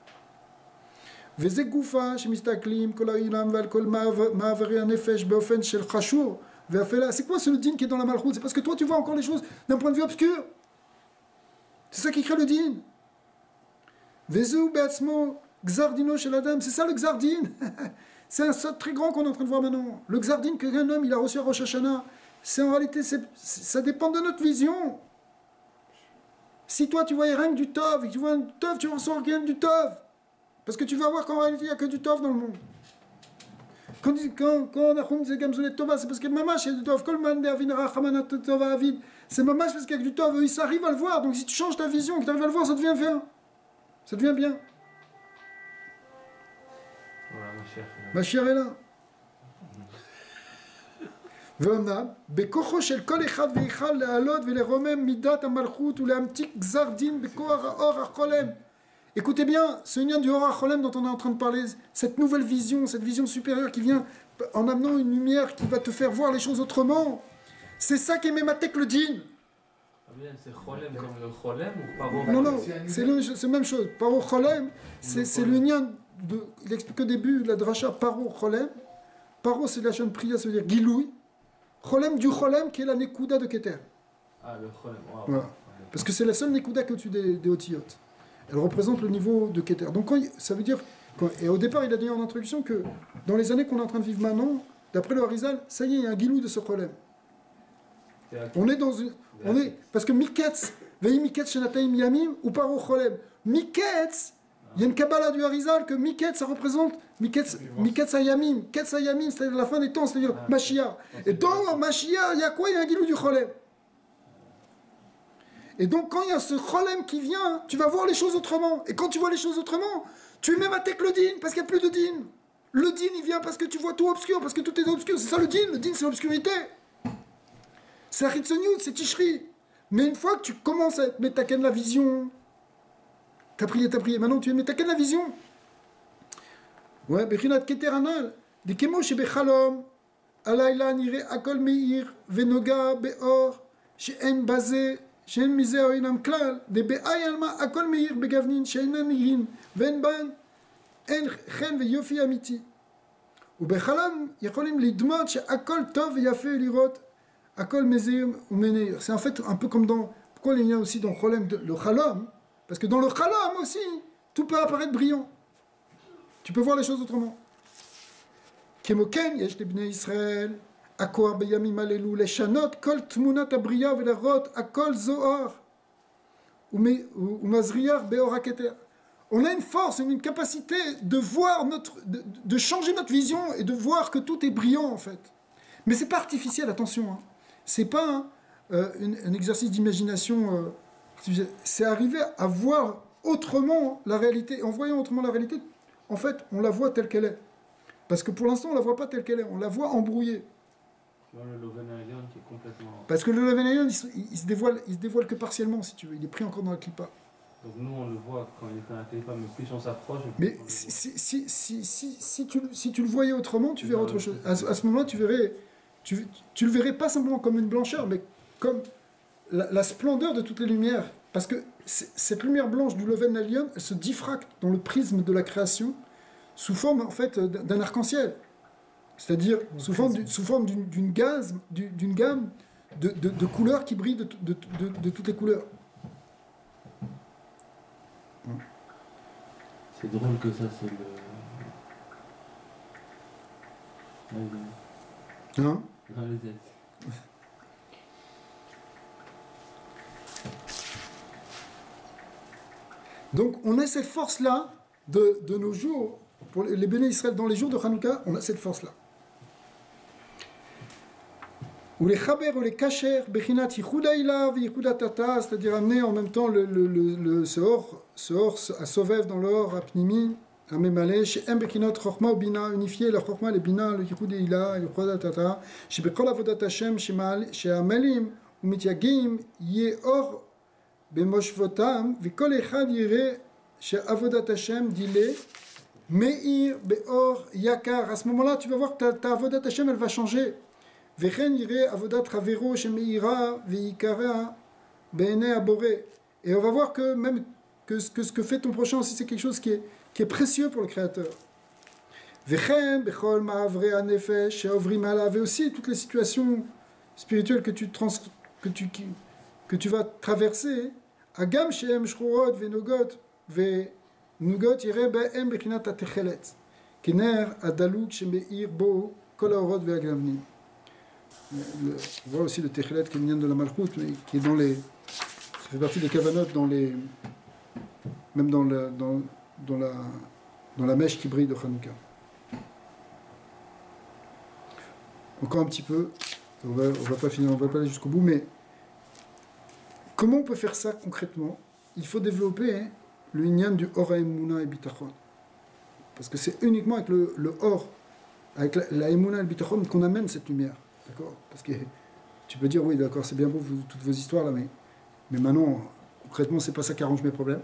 Vezek Goufa, Shemistaklim, Kol Ha'ilam, Val Kol Ma'averi Hanefesh, Beofen Shel Chashur, Ve'afela. C'est quoi ce Din qui est dans la Malchut? C'est parce que toi tu vois encore les choses d'un point de vue obscur. C'est ça qui crée le Din. Vezou Beatzmo, Gzardino chez l'Adam, c'est ça le Gzardin. C'est un sod très grand qu'on est en train de voir maintenant. Le Gzardin qu'un homme il a reçu à Rosh Hashanah, c'est en réalité, ça dépend de notre vision. Si toi tu voyais rien que du Tov, et que tu vois un Tov, tu ressens rien du Tov. Parce que tu vas voir qu'en réalité il n'y a que du Tov dans le monde. Quand on a dit Gamzoulet Tova, c'est parce que Mamash il y a du Tov. C'est Mamash parce qu'il y a du Tov. Ils arrivent à le voir. Donc si tu changes ta vision, que tu arrives à le voir, ça devient bien. Ça devient bien. Voilà, ma chère est là. ואומנם, בכוחו של כל אחד ואחד להעלות ולרומם מידת המלכות ולהמתיק גזר דין בכוח האור החולם. Écoutez bien, ce lien du Or HaCholem dont on est en train de parler, cette nouvelle vision, cette vision supérieure qui vient en amenant une lumière qui va te faire voir les choses autrement, c'est ça qui est Mematek le Din. C'est Cholem comme le Cholem ou Paro? Non, c'est la même chose. Paro Cholem, c'est le lien, il explique au début la dracha Paro Cholem. Paro c'est la chaîne prière, ça veut dire Giloui. Cholem du Cholem qui est la Nekuda de Keter. Ah, le Cholem, wow. Voilà. Parce que c'est la seule Nekuda qui est au-dessus des Otiyot. Elle représente le niveau de Keter. Donc ça veut dire, et au départ il a dit en introduction que dans les années qu'on est en train de vivre maintenant, d'après le Harizal, ça y est, il y a un Gilou de ce Cholem. On est dans une... parce que Miketz, Vehi Miketz Shenataim Yamim ou Paro Cholem. Miketz, il y a une Kabbalah du Harizal que Miketz ça représente Miketz Hayamim. Ketz Hayamim, c'est-à-dire la fin des temps, c'est-à-dire Mashiach. Et dans Mashiach, il y a quoi? Il y a un Gilou du Cholem. Et donc quand il y a ce Cholem qui vient, tu vas voir les choses autrement. Et quand tu vois les choses autrement, tu es même avec le din, parce qu'il n'y a plus de din. Le din il vient parce que tu vois tout obscur, parce que tout est obscur. C'est ça le din c'est l'obscurité. C'est Achitsoniut, c'est Tishri. Mais une fois que tu commences à mettre la vision, t'as prié, maintenant tu es mettre la vision. Ouais, Bechinat Keter Anal, des Kemo chez Bechalom, Alayla Nire Akol Meir, Venoga Beor, chez En Bazé, שאין מזה או אינם כלל, דבאי עלמא הכל מאיר בגוונין שאינם נראים ואין בן, אין חן ויופי אמיתי. ובחלום יכולים לדמות שהכל טוב ויפה לראות, הכל מזיר ומנעיר. C'est en fait un peu comme dans, pourquoi il y a aussi dans le Chalom, parce que dans le Chalom aussi, tout peut apparaître brillant. Tu peux voir les choses autrement. כמוכן יש לבני ישראל, הכוח בימים הללו לשנות כל תמונת הבריאה ולראות הכל זוהר ומזריח באור הכתר. On a une force, une capacité de voir de changer notre vision et de voir que tout est brillant en fait. Mais c'est pas artificiel, attention. Hein. C'est pas un exercice d'imagination. C'est arriver à voir autrement la réalité. En voyant autrement la réalité, en fait, on la voit telle qu'elle est. Parce que pour l'instant, on la voit pas telle qu'elle est. On la voit embrouillée. Le Loven qui est complètement... Parce que le Loven il se dévoile que partiellement, si tu veux. Il est pris encore dans la clipa. Donc nous, on le voit quand il est dans la clipa, mais plus on s'approche... Mais si tu le voyais autrement, tu verrais autre chose. À ce moment-là, tu le verrais pas simplement comme une blancheur, mais comme la splendeur de toutes les lumières. Parce que cette lumière blanche du Loven Elion, elle se diffracte dans le prisme de la création sous forme, en fait, d'un arc-en-ciel. C'est-à-dire sous forme d'une gamme de couleurs qui brillent de toutes les couleurs. C'est drôle que ça, c'est le... Hein? Dans les ailes. Donc on a cette force-là de nos jours, pour les béné Israël, dans les jours de Hanouka, on a cette force-là. Ou les chaber ou les kacher, bechinat yichudaïla v'yichudatata, c'est-à-dire amener en même temps ce or à Sovev dans l'or, à Pnimi, à Memale, chez M bechinot chokma ou bina, unifier la chokma, le bina, le yichudaïla, le yichudatata, chez bekol avodat Hashem, chez Amelim, ou mityagim, yé or, bemoshvotam, v'kol echad yireh, chez avodat Hashem, dile, meir, beor, yakar. À ce moment-là, tu vas voir que ta avodat Hashem, elle va changer. וכן יראה עבודת חברו שמאירה ויקרה בעיני הבורא. Et on va voir que même que ce que fait ton prochain aussi, c'est quelque chose qui est précieux pour le Créateur. וכן בכל מעברי הנפש שעוברים עליו, et aussi toutes les situations spirituelles que tu vas traverser, הגם שהן שחורות ונוגות Nugot yireh be'em bechinat hatechelet. Kener adaluk shemeir bo kol haorot ve'aglavnim. On voit aussi le techelet qui vient de la malchout, mais qui est dans les... Ça fait partie des kavanotes dans les... Même dans la mèche qui brille de Hanouka. Encore un petit peu, on va pas finir, on va pas aller jusqu'au bout, mais comment on peut faire ça concrètement? Il faut développer le inyan du Or Ha'emuna et Bitachon. Parce que c'est uniquement avec le Or, avec la Emuna et le Bitachon qu'on amène cette lumière. D'accord? Parce que tu peux dire, oui, d'accord, c'est bien beau toutes vos histoires là, mais maintenant, concrètement, c'est pas ça qui arrange mes problèmes.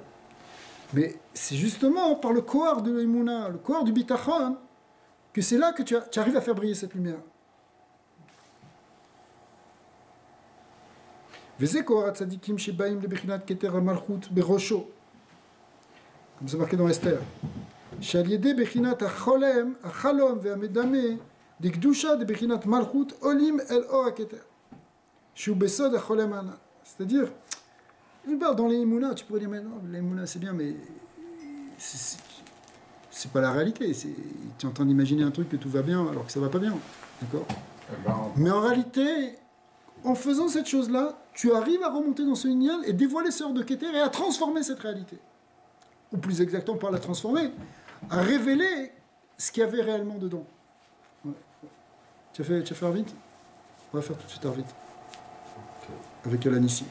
Mais c'est justement par le Kohar de l'Emuna, le Kohar du Bitachon, que c'est là que tu arrives à faire briller cette lumière. Veze Kohar Tzadikim Shebaim le Bechinat Keter HaMalchut Berosho. Comme c'est marqué dans Esther. Shal Yedeh Bechinat HaCholem, HaChalom ve'Hamedameh, de Gdusha de Bechinat Malchut Olim El Or HaKeter. Shu Besod HaCholem Hanan. C'est-à-dire, dans les Imuna, tu pourrais dire, mais non, les Imuna c'est bien, mais c'est pas la réalité. Tu es en train d'imaginer un truc que tout va bien alors que ça va pas bien. D'accord? Mais en réalité, en faisant cette chose-là, tu arrives à remonter dans ce lignal et dévoiler ce hors de Keter et à transformer cette réalité. Ou plus exactement, pas la transformer, à révéler ce qu'il y avait réellement dedans. Ouais. Tu as fait vite? On va faire tout de suite vite. Okay. Avec Alanissi.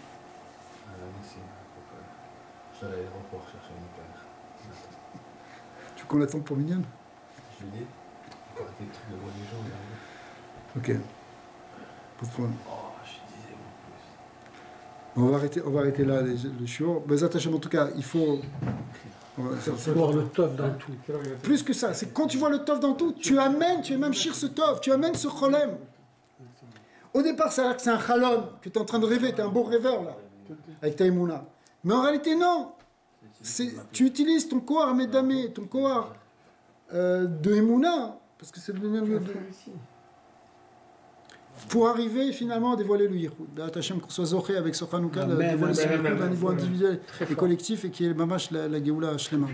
Je vais à l'aéroport chercher mon père. Tu veux qu'on l'attende pour Mignon? Je lui dis, encore des trucs de voir les gens derrière. Ok. Pas de problème. Oh, je disais en plus. On va arrêter là le shiur. Mais attachez, en tout cas, il faut... voir le tov dans tout. Plus que ça, c'est quand tu vois le tov dans tout, tu amènes même shir ce tov, tu amènes ce cholem. Au départ, ça a l'air que c'est un chalom, que tu es en train de rêver, tu es un beau rêveur là, avec ta émouna. Mais en réalité, non. Tu utilises ton kohar médamé, ton kohar de émouna, parce que c'est le même pour arriver finalement à dévoiler le yichud. Hachem qu'on soit zoché avec ce Hanouka, de dévoiler ce yichud à un niveau individuel et collectif, et qui est le mamash la Géoula Shlema.